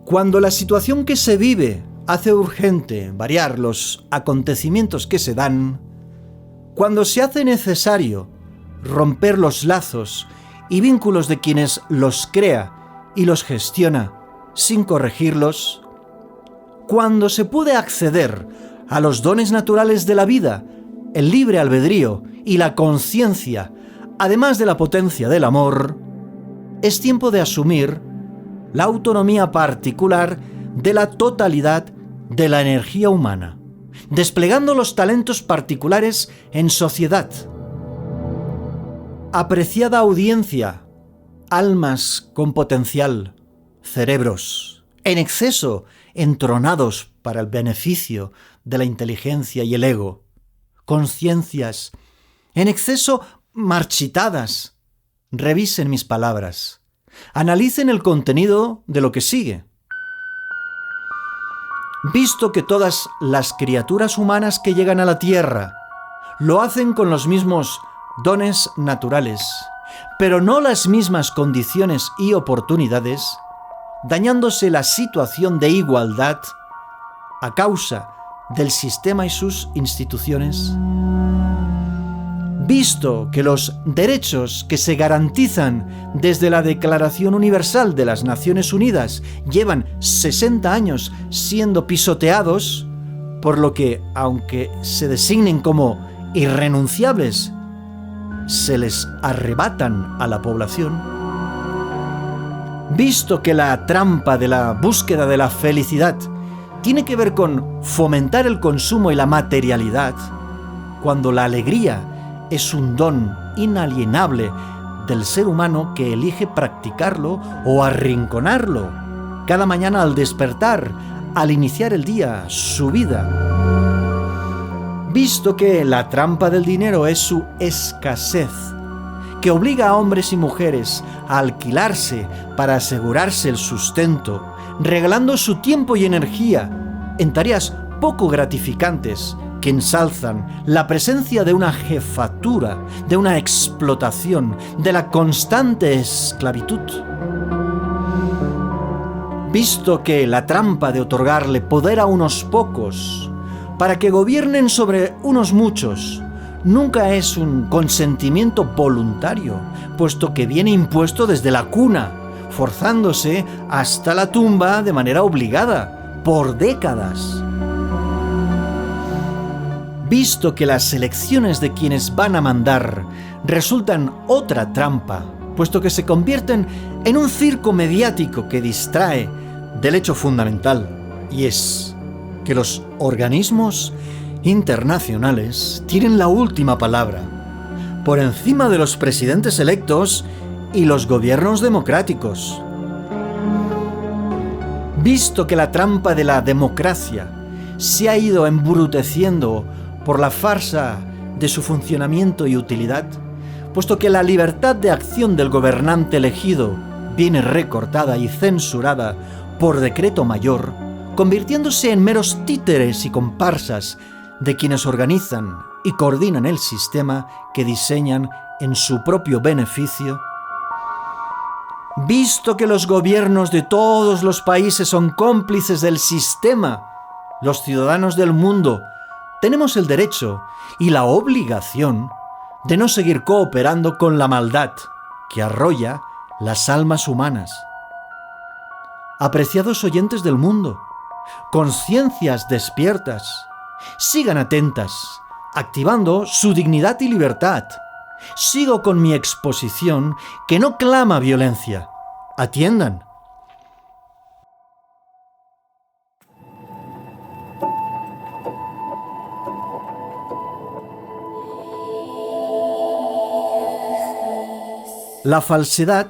Cuando la situación que se vive hace urgente variar los acontecimientos que se dan, cuando se hace necesario romper los lazos y vínculos de quienes los crea y los gestiona sin corregirlos, cuando se puede acceder a los dones naturales de la vida, el libre albedrío y la conciencia, además de la potencia del amor, es tiempo de asumir la autonomía particular de la totalidad de la energía humana, desplegando los talentos particulares en sociedad. Apreciada audiencia, almas con potencial, cerebros en exceso entronados para el beneficio de la inteligencia y el ego, conciencias en exceso marchitadas, revisen mis palabras, analicen el contenido de lo que sigue. Visto que todas las criaturas humanas que llegan a la Tierra lo hacen con los mismos dones naturales, pero no las mismas condiciones y oportunidades, dañándose la situación de igualdad a causa del sistema y sus instituciones. Visto que los derechos que se garantizan desde la Declaración Universal de las Naciones Unidas llevan 60 años siendo pisoteados, por lo que, aunque se designen como irrenunciables, se les arrebatan a la población. Visto que la trampa de la búsqueda de la felicidad tiene que ver con fomentar el consumo y la materialidad, cuando la alegría es un don inalienable del ser humano que elige practicarlo o arrinconarlo cada mañana al despertar, al iniciar el día, su vida. Visto que la trampa del dinero es su escasez, que obliga a hombres y mujeres a alquilarse para asegurarse el sustento, regalando su tiempo y energía en tareas poco gratificantes que ensalzan la presencia de una jefatura, de una explotación, de la constante esclavitud. Visto que la trampa de otorgarle poder a unos pocos para que gobiernen sobre unos muchos nunca es un consentimiento voluntario, puesto que viene impuesto desde la cuna, forzándose hasta la tumba de manera obligada, por décadas. Visto que las elecciones de quienes van a mandar resultan otra trampa, puesto que se convierten en un circo mediático que distrae del hecho fundamental, y es que los organismos internacionales tienen la última palabra, por encima de los presidentes electos y los gobiernos democráticos. Visto que la trampa de la democracia se ha ido embruteciendo por la farsa de su funcionamiento y utilidad, puesto que la libertad de acción del gobernante elegido viene recortada y censurada por decreto mayor, convirtiéndose en meros títeres y comparsas de quienes organizan y coordinan el sistema que diseñan en su propio beneficio. Visto que los gobiernos de todos los países son cómplices del sistema, los ciudadanos del mundo tenemos el derecho y la obligación de no seguir cooperando con la maldad que arrolla las almas humanas. Apreciados oyentes del mundo, conciencias despiertas, sigan atentas, activando su dignidad y libertad. Sigo con mi exposición que no clama violencia. Atiendan. La falsedad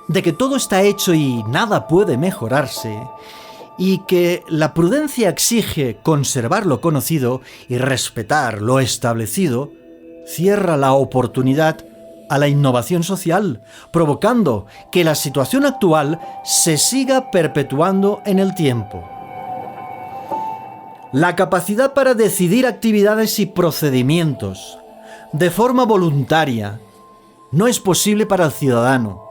de que todo está hecho y nada puede mejorarse, y que la prudencia exige conservar lo conocido y respetar lo establecido, cierra la oportunidad a la innovación social, provocando que la situación actual se siga perpetuando en el tiempo. La capacidad para decidir actividades y procedimientos de forma voluntaria no es posible para el ciudadano,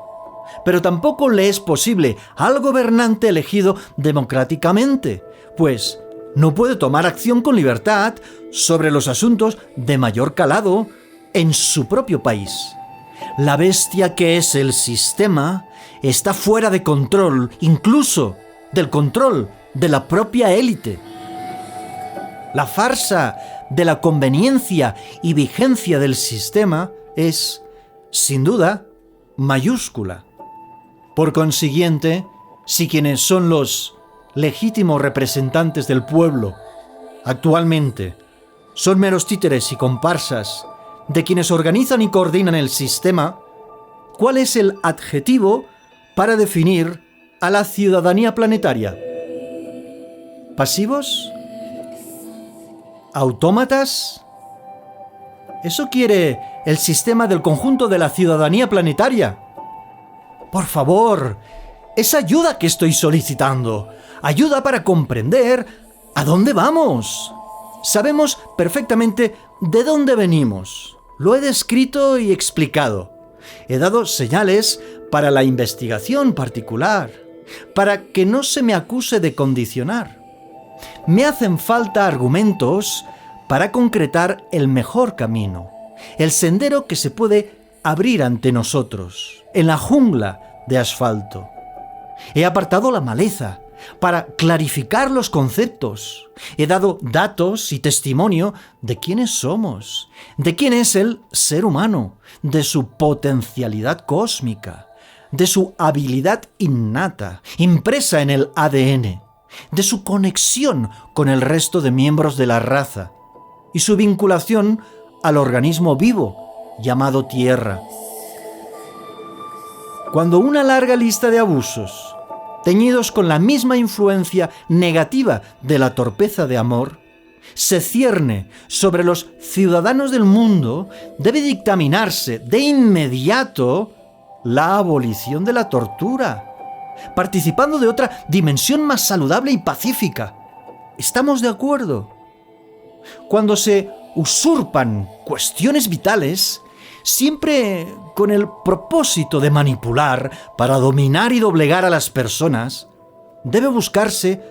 pero tampoco le es posible al gobernante elegido democráticamente, pues no puede tomar acción con libertad sobre los asuntos de mayor calado en su propio país. La bestia que es el sistema está fuera de control, incluso del control de la propia élite. La farsa de la conveniencia y vigencia del sistema es, sin duda, mayúscula. Por consiguiente, si quienes son los legítimos representantes del pueblo actualmente son meros títeres y comparsas de quienes organizan y coordinan el sistema, ¿cuál es el adjetivo para definir a la ciudadanía planetaria? ¿Pasivos? ¿Autómatas? ¿Eso quiere el sistema del conjunto de la ciudadanía planetaria? Por favor, es ayuda que estoy solicitando. Ayuda para comprender a dónde vamos. Sabemos perfectamente de dónde venimos. Lo he descrito y explicado. He dado señales para la investigación particular, para que no se me acuse de condicionar. Me hacen falta argumentos para concretar el mejor camino, el sendero que se puede abrir ante nosotros, en la jungla de asfalto. He apartado la maleza para clarificar los conceptos. He dado datos y testimonio de quiénes somos, de quién es el ser humano, de su potencialidad cósmica, de su habilidad innata, impresa en el ADN, de su conexión con el resto de miembros de la raza y su vinculación al organismo vivo llamado Tierra. Cuando una larga lista de abusos, teñidos con la misma influencia negativa de la torpeza de amor, se cierne sobre los ciudadanos del mundo, debe dictaminarse de inmediato la abolición de la tortura, participando de otra dimensión más saludable y pacífica. ¿Estamos de acuerdo? Cuando se usurpan cuestiones vitales, siempre con el propósito de manipular para dominar y doblegar a las personas, debe buscarse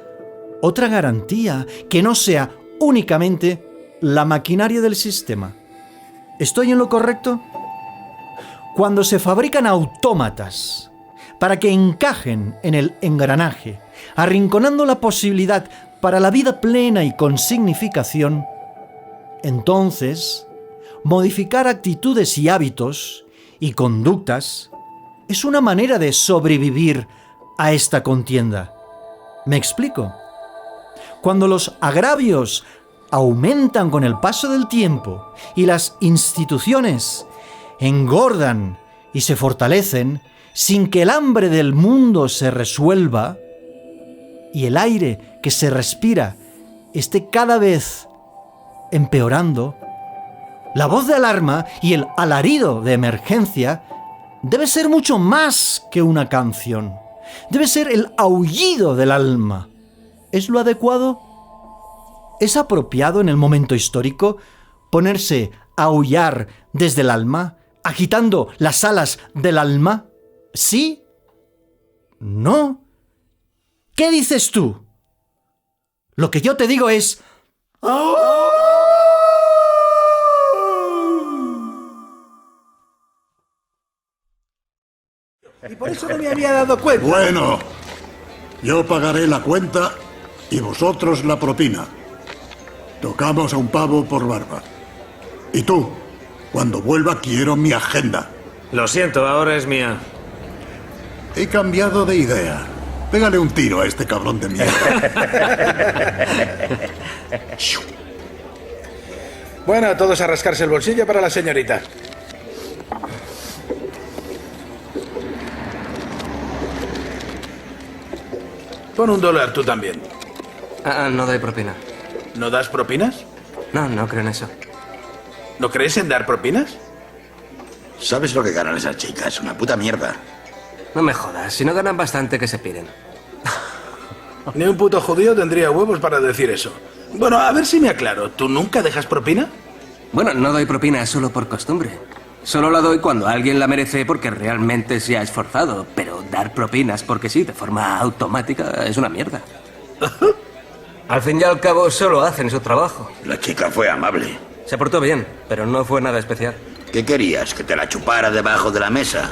otra garantía que no sea únicamente la maquinaria del sistema. ¿Estoy en lo correcto? Cuando se fabrican autómatas para que encajen en el engranaje, arrinconando la posibilidad para la vida plena y con significación, entonces modificar actitudes y hábitos y conductas es una manera de sobrevivir a esta contienda. ¿Me explico? Cuando los agravios aumentan con el paso del tiempo y las instituciones engordan y se fortalecen sin que el hambre del mundo se resuelva y el aire que se respira esté cada vez empeorando, la voz de alarma y el alarido de emergencia debe ser mucho más que una canción. Debe ser el aullido del alma. ¿Es lo adecuado? ¿Es apropiado en el momento histórico ponerse a aullar desde el alma, agitando las alas del alma? ¿Sí? ¿No? ¿Qué dices tú? Lo que yo te digo es... Y por eso no me había dado cuenta. Bueno, yo pagaré la cuenta y vosotros la propina. Tocamos a un pavo por barba. Y tú, cuando vuelva quiero mi agenda. Lo siento, ahora es mía. He cambiado de idea. Pégale un tiro a este cabrón de mierda. Bueno, todos a rascarse el bolsillo para la señorita. Pon $1 tú también. No doy propina. ¿No das propinas? No creo en eso. ¿No crees en dar propinas? ¿Sabes lo que ganan esas chicas? Una puta mierda. No me jodas, si no ganan bastante que se piden. Ni un puto judío tendría huevos para decir eso. Bueno, a ver si me aclaro. ¿Tú nunca dejas propina? Bueno, no doy propina solo por costumbre. Solo la doy cuando alguien la merece porque realmente se ha esforzado. Pero dar propinas porque sí, de forma automática, es una mierda. Al fin y al cabo, solo hacen su trabajo. La chica fue amable. Se portó bien, pero no fue nada especial. ¿Qué querías? ¿Que te la chupara debajo de la mesa?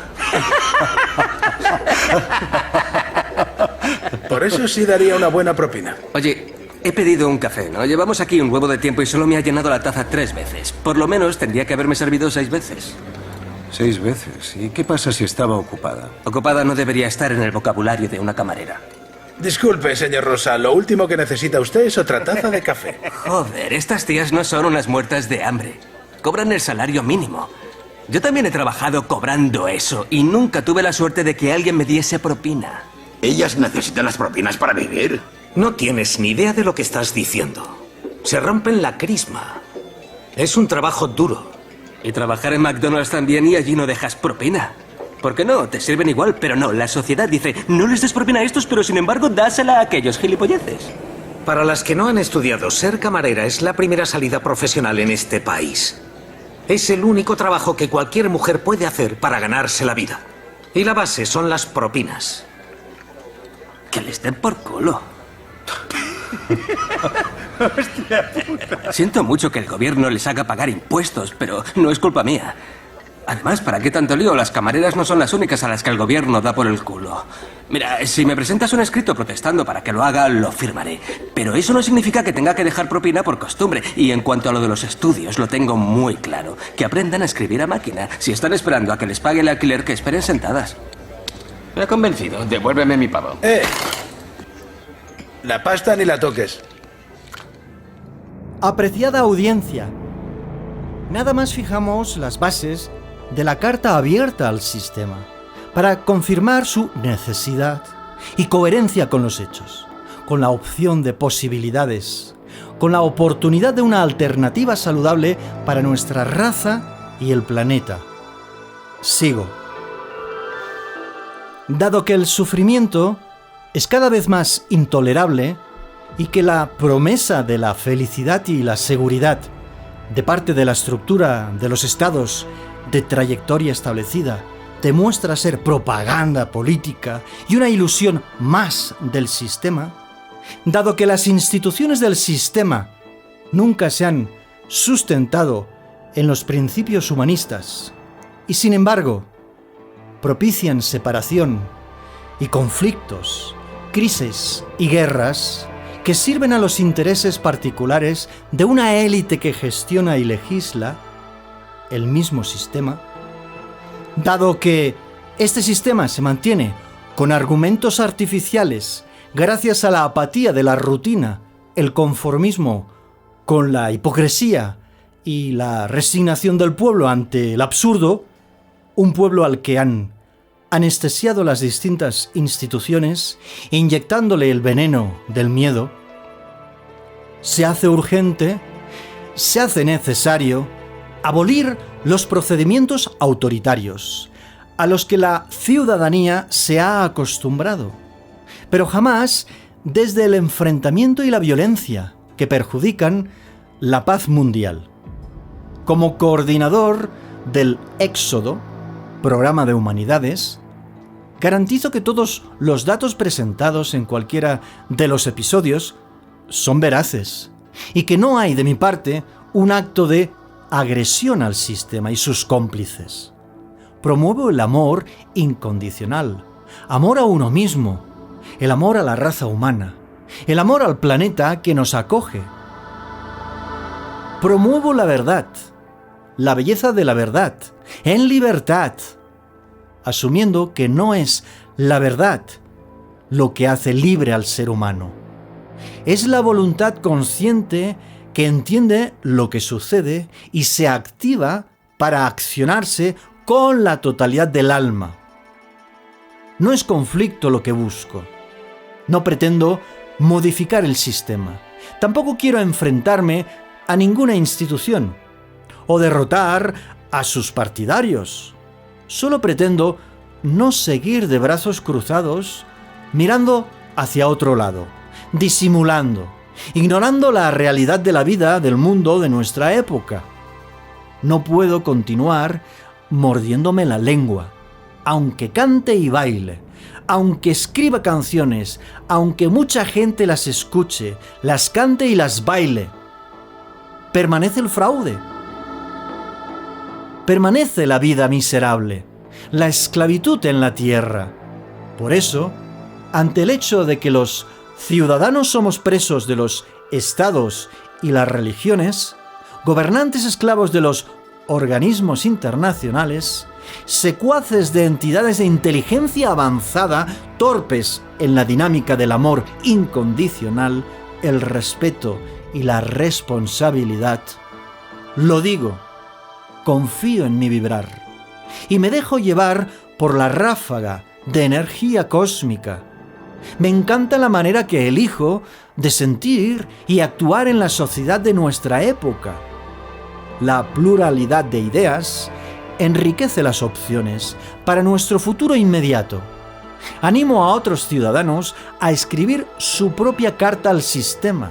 Por eso sí daría una buena propina. Oye, he pedido un café, ¿no? Llevamos aquí un huevo de tiempo y solo me ha llenado la taza 3 veces. Por lo menos tendría que haberme servido 6 veces. 6 veces. ¿Y qué pasa si estaba ocupada? Ocupada no debería estar en el vocabulario de una camarera. Disculpe, señor Rosa, lo último que necesita usted es otra taza de café. Joder, estas tías no son unas muertas de hambre. Cobran el salario mínimo. Yo también he trabajado cobrando eso y nunca tuve la suerte de que alguien me diese propina. ¿Ellas necesitan las propinas para vivir? No tienes ni idea de lo que estás diciendo. Se rompen la crisma. Es un trabajo duro. Y trabajar en McDonald's también y allí no dejas propina. ¿Por qué no? Te sirven igual, pero no. La sociedad dice, no les des propina a estos, pero sin embargo dásela a aquellos gilipolleces. Para las que no han estudiado, ser camarera es la primera salida profesional en este país. Es el único trabajo que cualquier mujer puede hacer para ganarse la vida. Y la base son las propinas. Que les den por culo. Siento mucho que el gobierno les haga pagar impuestos, pero no es culpa mía. Además, ¿para qué tanto lío? Las camareras no son las únicas a las que el gobierno da por el culo. Mira, si me presentas un escrito protestando para que lo haga, lo firmaré. Pero eso no significa que tenga que dejar propina por costumbre. Y en cuanto a lo de los estudios, lo tengo muy claro. Que aprendan a escribir a máquina. Si están esperando a que les pague el alquiler, que esperen sentadas. Me ha convencido. Devuélveme mi pavo. La pasta ni la toques. Apreciada audiencia, nada más fijamos las bases de la carta abierta al sistema para confirmar su necesidad y coherencia con los hechos, con la opción de posibilidades, con la oportunidad de una alternativa saludable para nuestra raza y el planeta. Sigo. Dado que el sufrimiento es cada vez más intolerable y que la promesa de la felicidad y la seguridad de parte de la estructura de los estados de trayectoria establecida demuestra ser propaganda política y una ilusión más del sistema, dado que las instituciones del sistema nunca se han sustentado en los principios humanistas y sin embargo propician separación y conflictos, crisis y guerras que sirven a los intereses particulares de una élite que gestiona y legisla el mismo sistema, dado que este sistema se mantiene con argumentos artificiales gracias a la apatía de la rutina, el conformismo con la hipocresía y la resignación del pueblo ante el absurdo, un pueblo al que han anestesiado las distintas instituciones, inyectándole el veneno del miedo, se hace urgente, se hace necesario abolir los procedimientos autoritarios a los que la ciudadanía se ha acostumbrado, pero jamás desde el enfrentamiento y la violencia que perjudican la paz mundial. Como coordinador del Éxodo, Programa de Humanidades, garantizo que todos los datos presentados en cualquiera de los episodios son veraces y que no hay de mi parte un acto de agresión al sistema y sus cómplices. Promuevo el amor incondicional, amor a uno mismo, el amor a la raza humana, el amor al planeta que nos acoge. Promuevo la verdad, la belleza de la verdad, en libertad, asumiendo que no es la verdad lo que hace libre al ser humano. Es la voluntad consciente que entiende lo que sucede y se activa para accionarse con la totalidad del alma. No es conflicto lo que busco. No pretendo modificar el sistema. Tampoco quiero enfrentarme a ninguna institución o derrotar a sus partidarios. Solo pretendo no seguir de brazos cruzados mirando hacia otro lado, disimulando, ignorando la realidad de la vida del mundo de nuestra época. No puedo continuar mordiéndome la lengua, aunque cante y baile, aunque escriba canciones, aunque mucha gente las escuche, las cante y las baile. Permanece el fraude. Permanece la vida miserable, la esclavitud en la tierra. Por eso, ante el hecho de que los ciudadanos somos presos de los estados y las religiones, gobernantes esclavos de los organismos internacionales, secuaces de entidades de inteligencia avanzada, torpes en la dinámica del amor incondicional, el respeto y la responsabilidad, lo digo, confío en mi vibrar y me dejo llevar por la ráfaga de energía cósmica. Me encanta la manera que elijo de sentir y actuar en la sociedad de nuestra época. La pluralidad de ideas enriquece las opciones para nuestro futuro inmediato. Animo a otros ciudadanos a escribir su propia carta al sistema,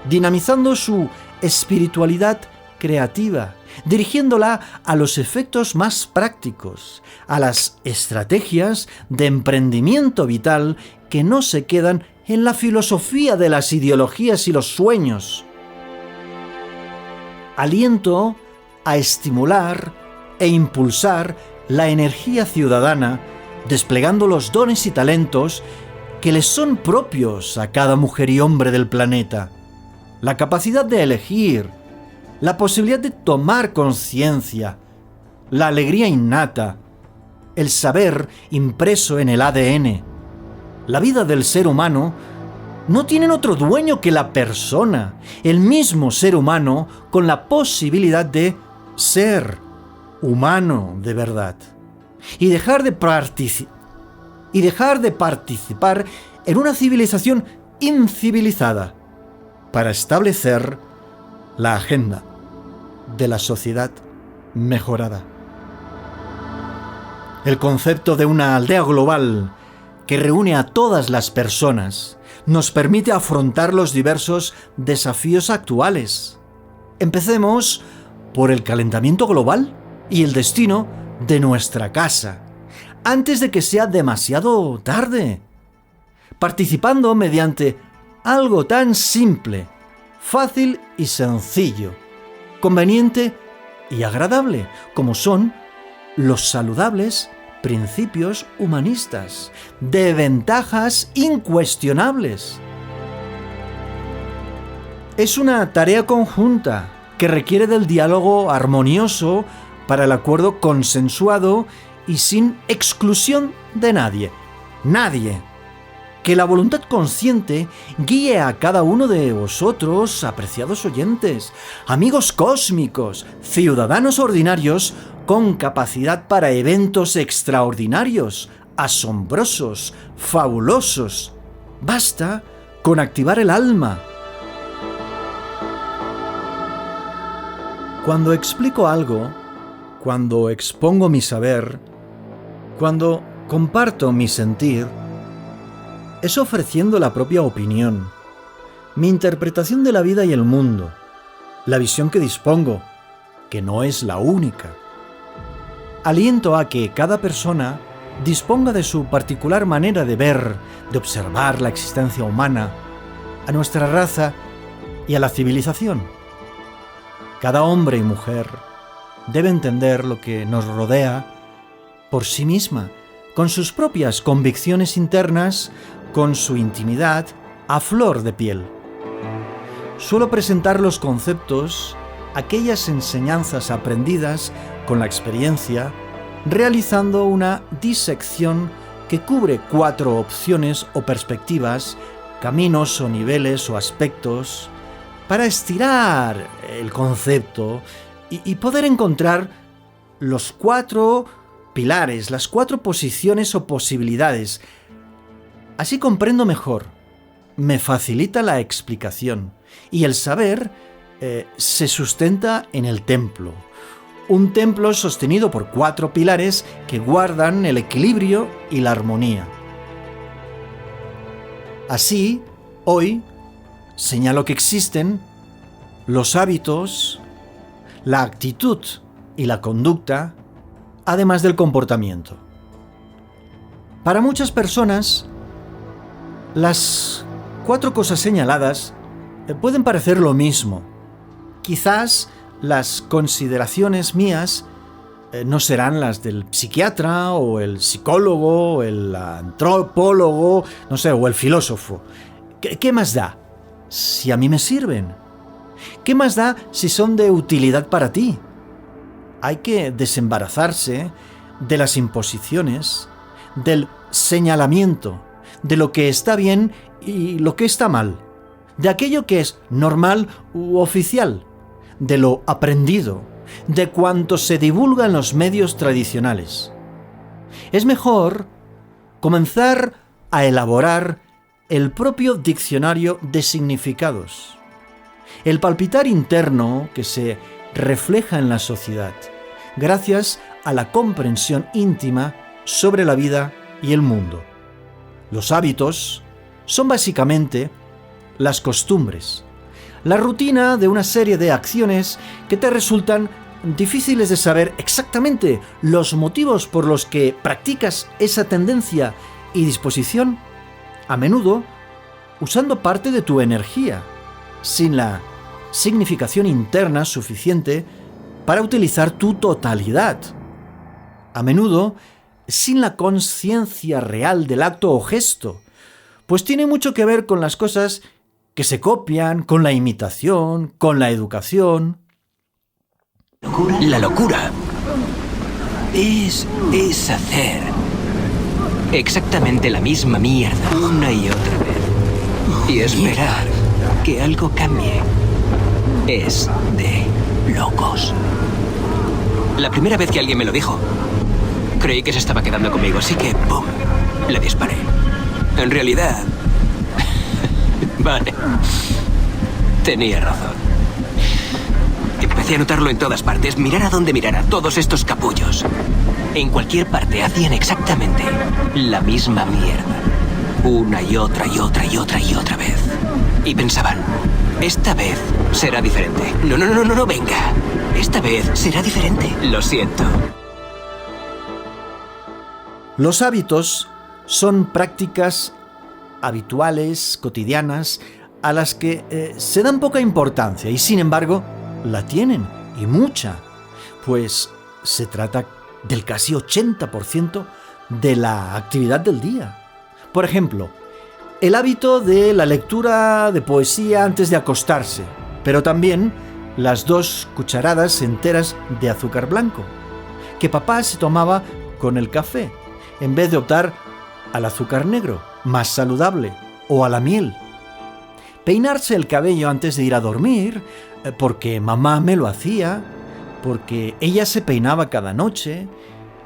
dinamizando su espiritualidad creativa dirigiéndola a los efectos más prácticos, a las estrategias de emprendimiento vital que no se quedan en la filosofía de las ideologías y los sueños. Aliento a estimular e impulsar la energía ciudadana, desplegando los dones y talentos que les son propios a cada mujer y hombre del planeta. La capacidad de elegir, la posibilidad de tomar conciencia, la alegría innata, el saber impreso en el ADN. La vida del ser humano no tienen otro dueño que la persona, el mismo ser humano con la posibilidad de ser humano de verdad y dejar de participar en una civilización incivilizada para establecer la agenda de la sociedad mejorada. El concepto de una aldea global que reúne a todas las personas nos permite afrontar los diversos desafíos actuales. Empecemos por el calentamiento global y el destino de nuestra casa, antes de que sea demasiado tarde, participando mediante algo tan simple, fácil y sencillo, conveniente y agradable, como son los saludables principios humanistas, de ventajas incuestionables. Es una tarea conjunta que requiere del diálogo armonioso para el acuerdo consensuado y sin exclusión de nadie. Nadie. Que la voluntad consciente guíe a cada uno de vosotros, apreciados oyentes, amigos cósmicos, ciudadanos ordinarios con capacidad para eventos extraordinarios, asombrosos, fabulosos. Basta con activar el alma. Cuando explico algo, cuando expongo mi saber, cuando comparto mi sentir, es ofreciendo la propia opinión, mi interpretación de la vida y el mundo, la visión que dispongo, que no es la única. Aliento a que cada persona disponga de su particular manera de ver, de observar la existencia humana, a nuestra raza y a la civilización. Cada hombre y mujer debe entender lo que nos rodea por sí misma, con sus propias convicciones internas, con su intimidad a flor de piel. Suelo presentar los conceptos, aquellas enseñanzas aprendidas con la experiencia, realizando una disección que cubre 4 opciones o perspectivas, caminos o niveles o aspectos, para estirar el concepto y poder encontrar los 4 pilares, las 4 posiciones o posibilidades. Así comprendo mejor, me facilita la explicación y el saber se sustenta en el templo. Un templo sostenido por 4 pilares que guardan el equilibrio y la armonía. Así, hoy, señalo que existen los hábitos, la actitud y la conducta, además del comportamiento. Para muchas personas, las 4 cosas señaladas pueden parecer lo mismo. Quizás las consideraciones mías no serán las del psiquiatra o el psicólogo o el antropólogo, no sé, o el filósofo. ¿Qué más da si a mí me sirven? ¿Qué más da si son de utilidad para ti? Hay que desembarazarse de las imposiciones, del señalamiento, de lo que está bien y lo que está mal, de aquello que es normal u oficial, de lo aprendido, de cuanto se divulga en los medios tradicionales. Es mejor comenzar a elaborar el propio diccionario de significados, el palpitar interno que se refleja en la sociedad, gracias a la comprensión íntima sobre la vida y el mundo. Los hábitos son básicamente las costumbres, la rutina de una serie de acciones que te resultan difíciles de saber exactamente los motivos por los que practicas esa tendencia y disposición, a menudo usando parte de tu energía, sin la significación interna suficiente para utilizar tu totalidad. A menudo sin la conciencia real del acto o gesto, pues tiene mucho que ver con las cosas que se copian, con la imitación, con la educación. La locura es hacer exactamente la misma mierda una y otra vez y esperar que algo cambie. Es de locos. La primera vez que alguien me lo dijo, creí que se estaba quedando conmigo, así que ¡pum!, le disparé. En realidad, vale, tenía razón. Empecé a notarlo en todas partes, mirar a donde mirara, todos estos capullos. En cualquier parte hacían exactamente la misma mierda. Una y otra y otra y otra y otra vez. Y pensaban, esta vez será diferente. No, venga. Esta vez será diferente. Lo siento. Los hábitos son prácticas habituales, cotidianas, a las que se dan poca importancia y sin embargo la tienen, y mucha, pues se trata del casi 80% de la actividad del día. Por ejemplo, el hábito de la lectura de poesía antes de acostarse, pero también las 2 cucharadas enteras de azúcar blanco, que papá se tomaba con el café, en vez de optar al azúcar negro, más saludable, o a la miel. Peinarse el cabello antes de ir a dormir, porque mamá me lo hacía, porque ella se peinaba cada noche,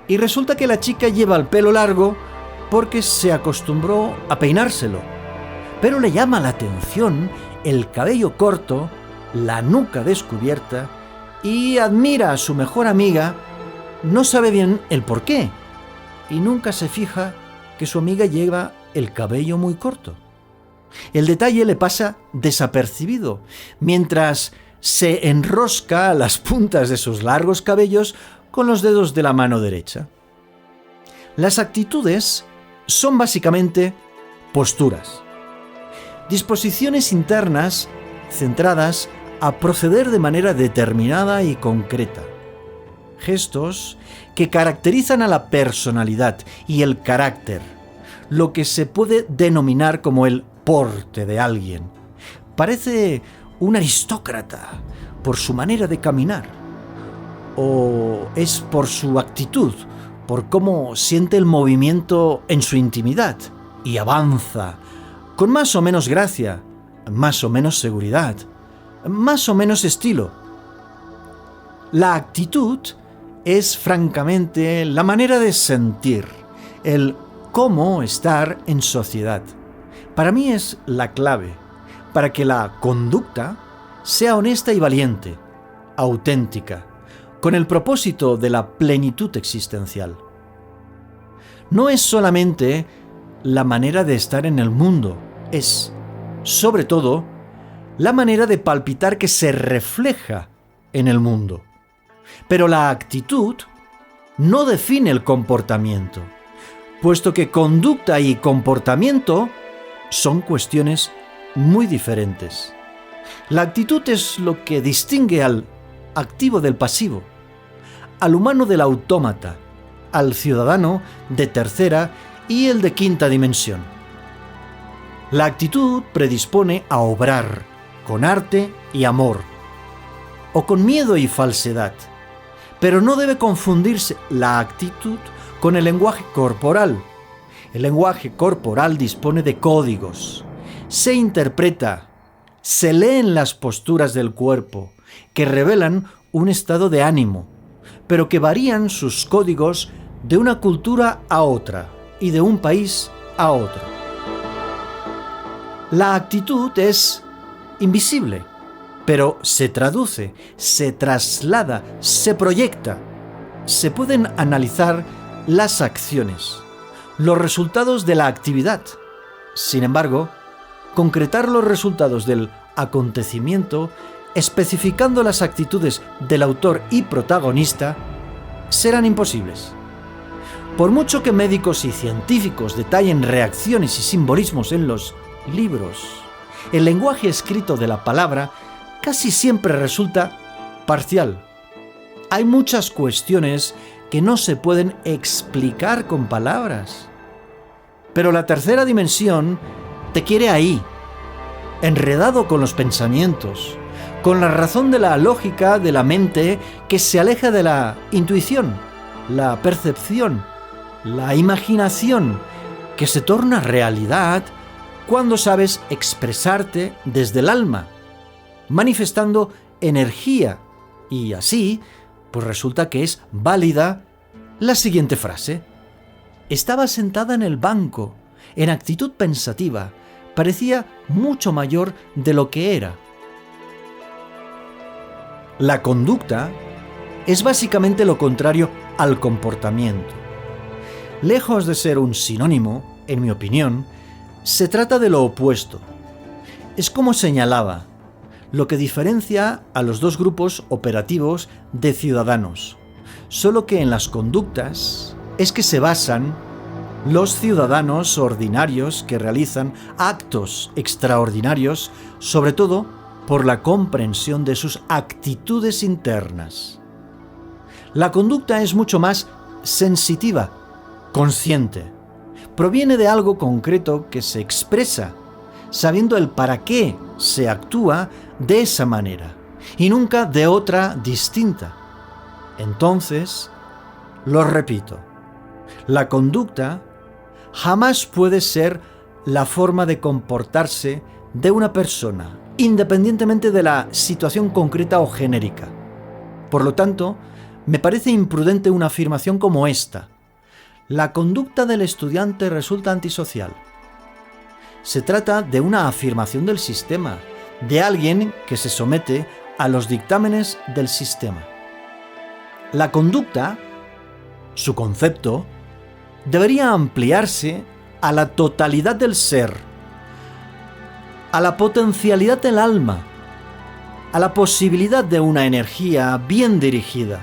y resulta que la chica lleva el pelo largo porque se acostumbró a peinárselo. Pero le llama la atención el cabello corto, la nuca descubierta, y admira a su mejor amiga, no sabe bien el por qué, y nunca se fija que su amiga lleva el cabello muy corto. El detalle le pasa desapercibido, mientras se enrosca las puntas de sus largos cabellos con los dedos de la mano derecha. Las actitudes son básicamente posturas, disposiciones internas centradas a proceder de manera determinada y concreta, gestos que caracterizan a la personalidad y el carácter, lo que se puede denominar como el porte de alguien. Parece un aristócrata por su manera de caminar, o es por su actitud, por cómo siente el movimiento en su intimidad y avanza con más o menos gracia, más o menos seguridad, más o menos estilo. La actitud es francamente la manera de sentir, el cómo estar en sociedad. Para mí es la clave para que la conducta sea honesta y valiente, auténtica, con el propósito de la plenitud existencial. No es solamente la manera de estar en el mundo, es, sobre todo, la manera de palpitar que se refleja en el mundo. Pero la actitud no define el comportamiento, puesto que conducta y comportamiento son cuestiones muy diferentes. La actitud es lo que distingue al activo del pasivo, al humano del autómata, al ciudadano de tercera y el de quinta dimensión. La actitud predispone a obrar con arte y amor, o con miedo y falsedad, pero no debe confundirse la actitud con el lenguaje corporal. El lenguaje corporal dispone de códigos, se interpreta, se leen las posturas del cuerpo, que revelan un estado de ánimo, pero que varían sus códigos de una cultura a otra y de un país a otro. La actitud es invisible, pero se traduce, se traslada, se proyecta. Se pueden analizar las acciones, los resultados de la actividad. Sin embargo, concretar los resultados del acontecimiento especificando las actitudes del autor y protagonista, serán imposibles. Por mucho que médicos y científicos detallen reacciones y simbolismos en los libros, el lenguaje escrito de la palabra casi siempre resulta parcial. Hay muchas cuestiones que no se pueden explicar con palabras. Pero la tercera dimensión te quiere ahí, enredado con los pensamientos, con la razón de la lógica de la mente que se aleja de la intuición, la percepción, la imaginación, que se torna realidad cuando sabes expresarte desde el alma, manifestando energía, y así, pues resulta que es válida la siguiente frase. Estaba sentada en el banco, en actitud pensativa, parecía mucho mayor de lo que era. La conducta es básicamente lo contrario al comportamiento. Lejos de ser un sinónimo, en mi opinión, se trata de lo opuesto. Es como señalaba, lo que diferencia a los dos grupos operativos de ciudadanos, solo que en las conductas es que se basan los ciudadanos ordinarios que realizan actos extraordinarios, sobre todo por la comprensión de sus actitudes internas. La conducta es mucho más sensitiva, consciente. Proviene de algo concreto que se expresa, sabiendo el para qué se actúa de esa manera, y nunca de otra distinta. Entonces, lo repito, la conducta jamás puede ser la forma de comportarse de una persona, independientemente de la situación concreta o genérica. Por lo tanto, me parece imprudente una afirmación como esta. La conducta del estudiante resulta antisocial. Se trata de una afirmación del sistema, de alguien que se somete a los dictámenes del sistema. La conducta, su concepto, debería ampliarse a la totalidad del ser, a la potencialidad del alma, a la posibilidad de una energía bien dirigida.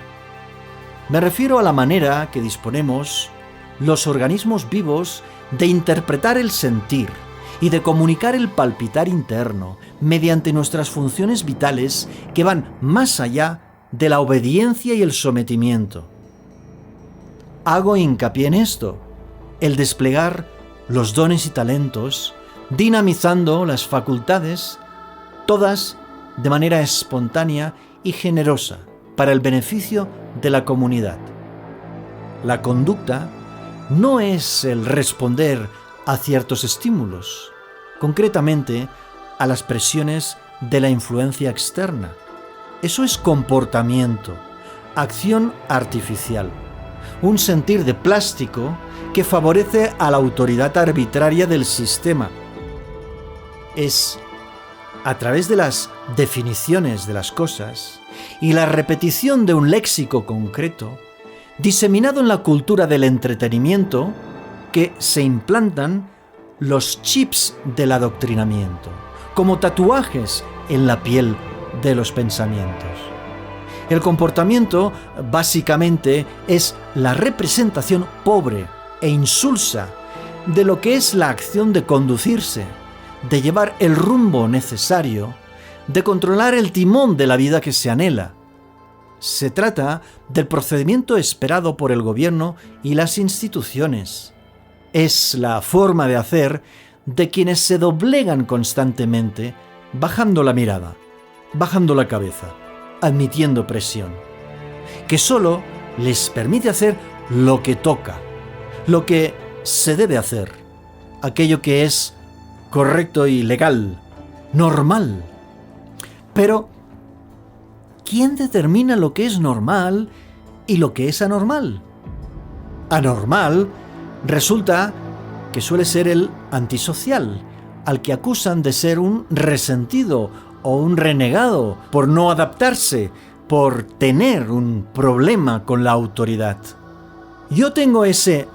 Me refiero a la manera que disponemos los organismos vivos de interpretar el sentir y de comunicar el palpitar interno mediante nuestras funciones vitales que van más allá de la obediencia y el sometimiento. Hago hincapié en esto, el desplegar los dones y talentos, dinamizando las facultades, todas de manera espontánea y generosa para el beneficio de la comunidad. La conducta no es el responder a ciertos estímulos, concretamente a las presiones de la influencia externa. Eso es comportamiento, acción artificial, un sentir de plástico que favorece a la autoridad arbitraria del sistema. Es a través de las definiciones de las cosas y la repetición de un léxico concreto, diseminado en la cultura del entretenimiento, que se implantan los chips del adoctrinamiento, como tatuajes en la piel de los pensamientos. El comportamiento, básicamente, es la representación pobre e insulsa de lo que es la acción de conducirse, de llevar el rumbo necesario, de controlar el timón de la vida que se anhela. Se trata del procedimiento esperado por el gobierno y las instituciones. Es la forma de hacer de quienes se doblegan constantemente, bajando la mirada, bajando la cabeza, admitiendo presión, que solo les permite hacer lo que toca, lo que se debe hacer, aquello que es correcto y legal, normal. Pero, ¿quién determina lo que es normal y lo que es anormal? Anormal resulta que suele ser el antisocial, al que acusan de ser un resentido o un renegado por no adaptarse, por tener un problema con la autoridad. Yo tengo ese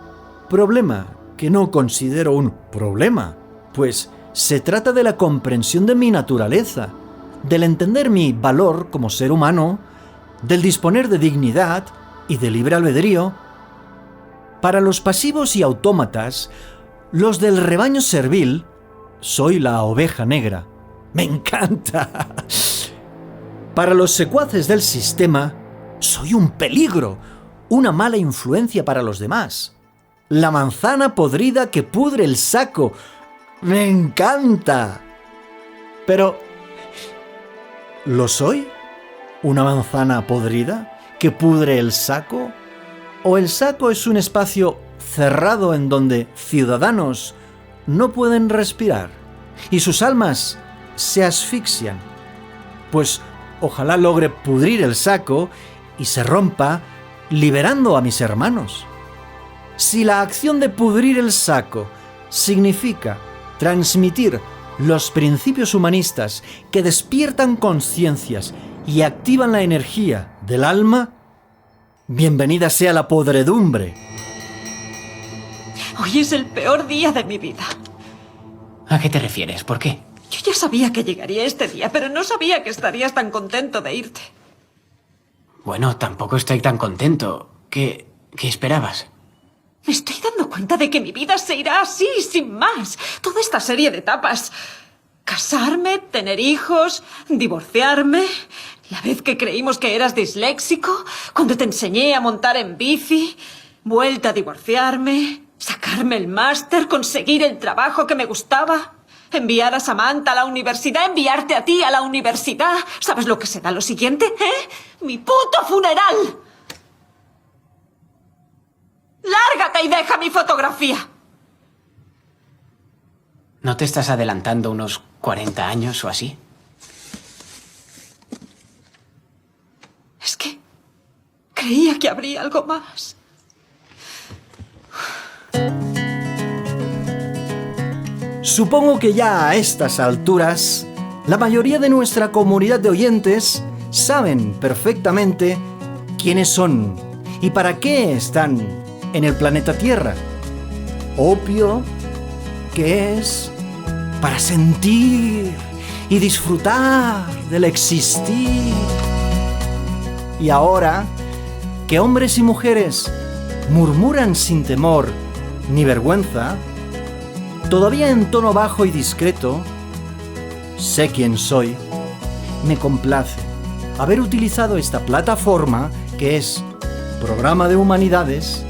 problema, que no considero un problema, pues se trata de la comprensión de mi naturaleza, del entender mi valor como ser humano, del disponer de dignidad y de libre albedrío. Para los pasivos y autómatas, los del rebaño servil, soy la oveja negra. ¡Me encanta! Para los secuaces del sistema, soy un peligro, una mala influencia para los demás. La manzana podrida que pudre el saco. ¡Me encanta! Pero, ¿lo soy? ¿Una manzana podrida que pudre el saco? ¿O el saco es un espacio cerrado en donde ciudadanos no pueden respirar y sus almas se asfixian? Pues ojalá logre pudrir el saco y se rompa, liberando a mis hermanos. Si la acción de pudrir el saco significa transmitir los principios humanistas que despiertan conciencias y activan la energía del alma, bienvenida sea la podredumbre. Hoy es el peor día de mi vida. ¿A qué te refieres? ¿Por qué? Yo ya sabía que llegaría este día, pero no sabía que estarías tan contento de irte. Bueno, tampoco estoy tan contento. ¿Qué esperabas? Me estoy dando cuenta de que mi vida se irá así, sin más. Toda esta serie de etapas. Casarme, tener hijos, divorciarme. La vez que creímos que eras disléxico, cuando te enseñé a montar en bici. Vuelta a divorciarme, sacarme el máster, conseguir el trabajo que me gustaba. Enviar a Samantha a la universidad, enviarte a ti a la universidad. ¿Sabes lo que será lo siguiente, ¡Mi puto funeral! ¡Lárgate y deja mi fotografía! ¿No te estás adelantando unos 40 años o así? Es que creía que habría algo más. Supongo que ya a estas alturas, la mayoría de nuestra comunidad de oyentes saben perfectamente quiénes son y para qué están en el planeta Tierra. Obvio que es para sentir y disfrutar del existir. Y ahora que hombres y mujeres murmuran sin temor ni vergüenza, todavía en tono bajo y discreto, sé quién soy. Me complace haber utilizado esta plataforma, que es Programa de Humanidades,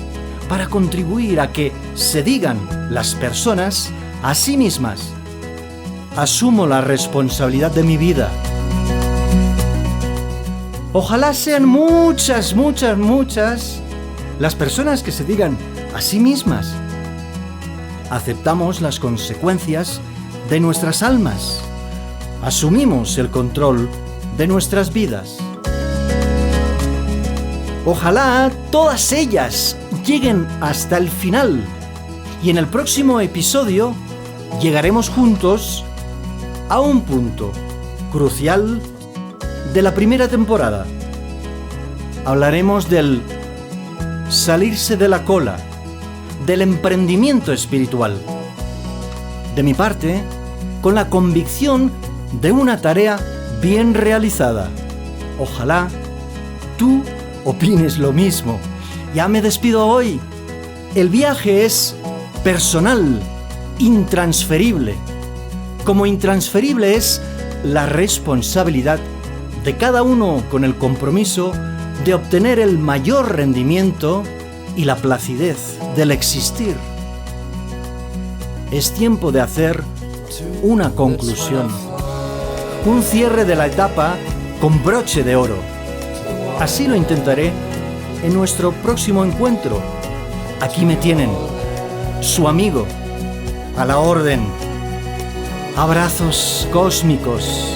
para contribuir a que se digan las personas a sí mismas: asumo la responsabilidad de mi vida. Ojalá sean muchas las personas que se digan a sí mismas: aceptamos las consecuencias de nuestras almas, asumimos el control de nuestras vidas. Ojalá todas ellas lleguen hasta el final y en el próximo episodio llegaremos juntos a un punto crucial de la primera temporada. Hablaremos del salirse de la cola, del emprendimiento espiritual. De mi parte, con la convicción de una tarea bien realizada. Ojalá tú opines lo mismo. Ya me despido hoy. El viaje es personal, intransferible. Como intransferible es la responsabilidad de cada uno con el compromiso de obtener el mayor rendimiento y la placidez del existir. Es tiempo de hacer una conclusión, un cierre de la etapa con broche de oro. Así lo intentaré en nuestro próximo encuentro. Aquí me tienen, su amigo, a la orden. Abrazos cósmicos.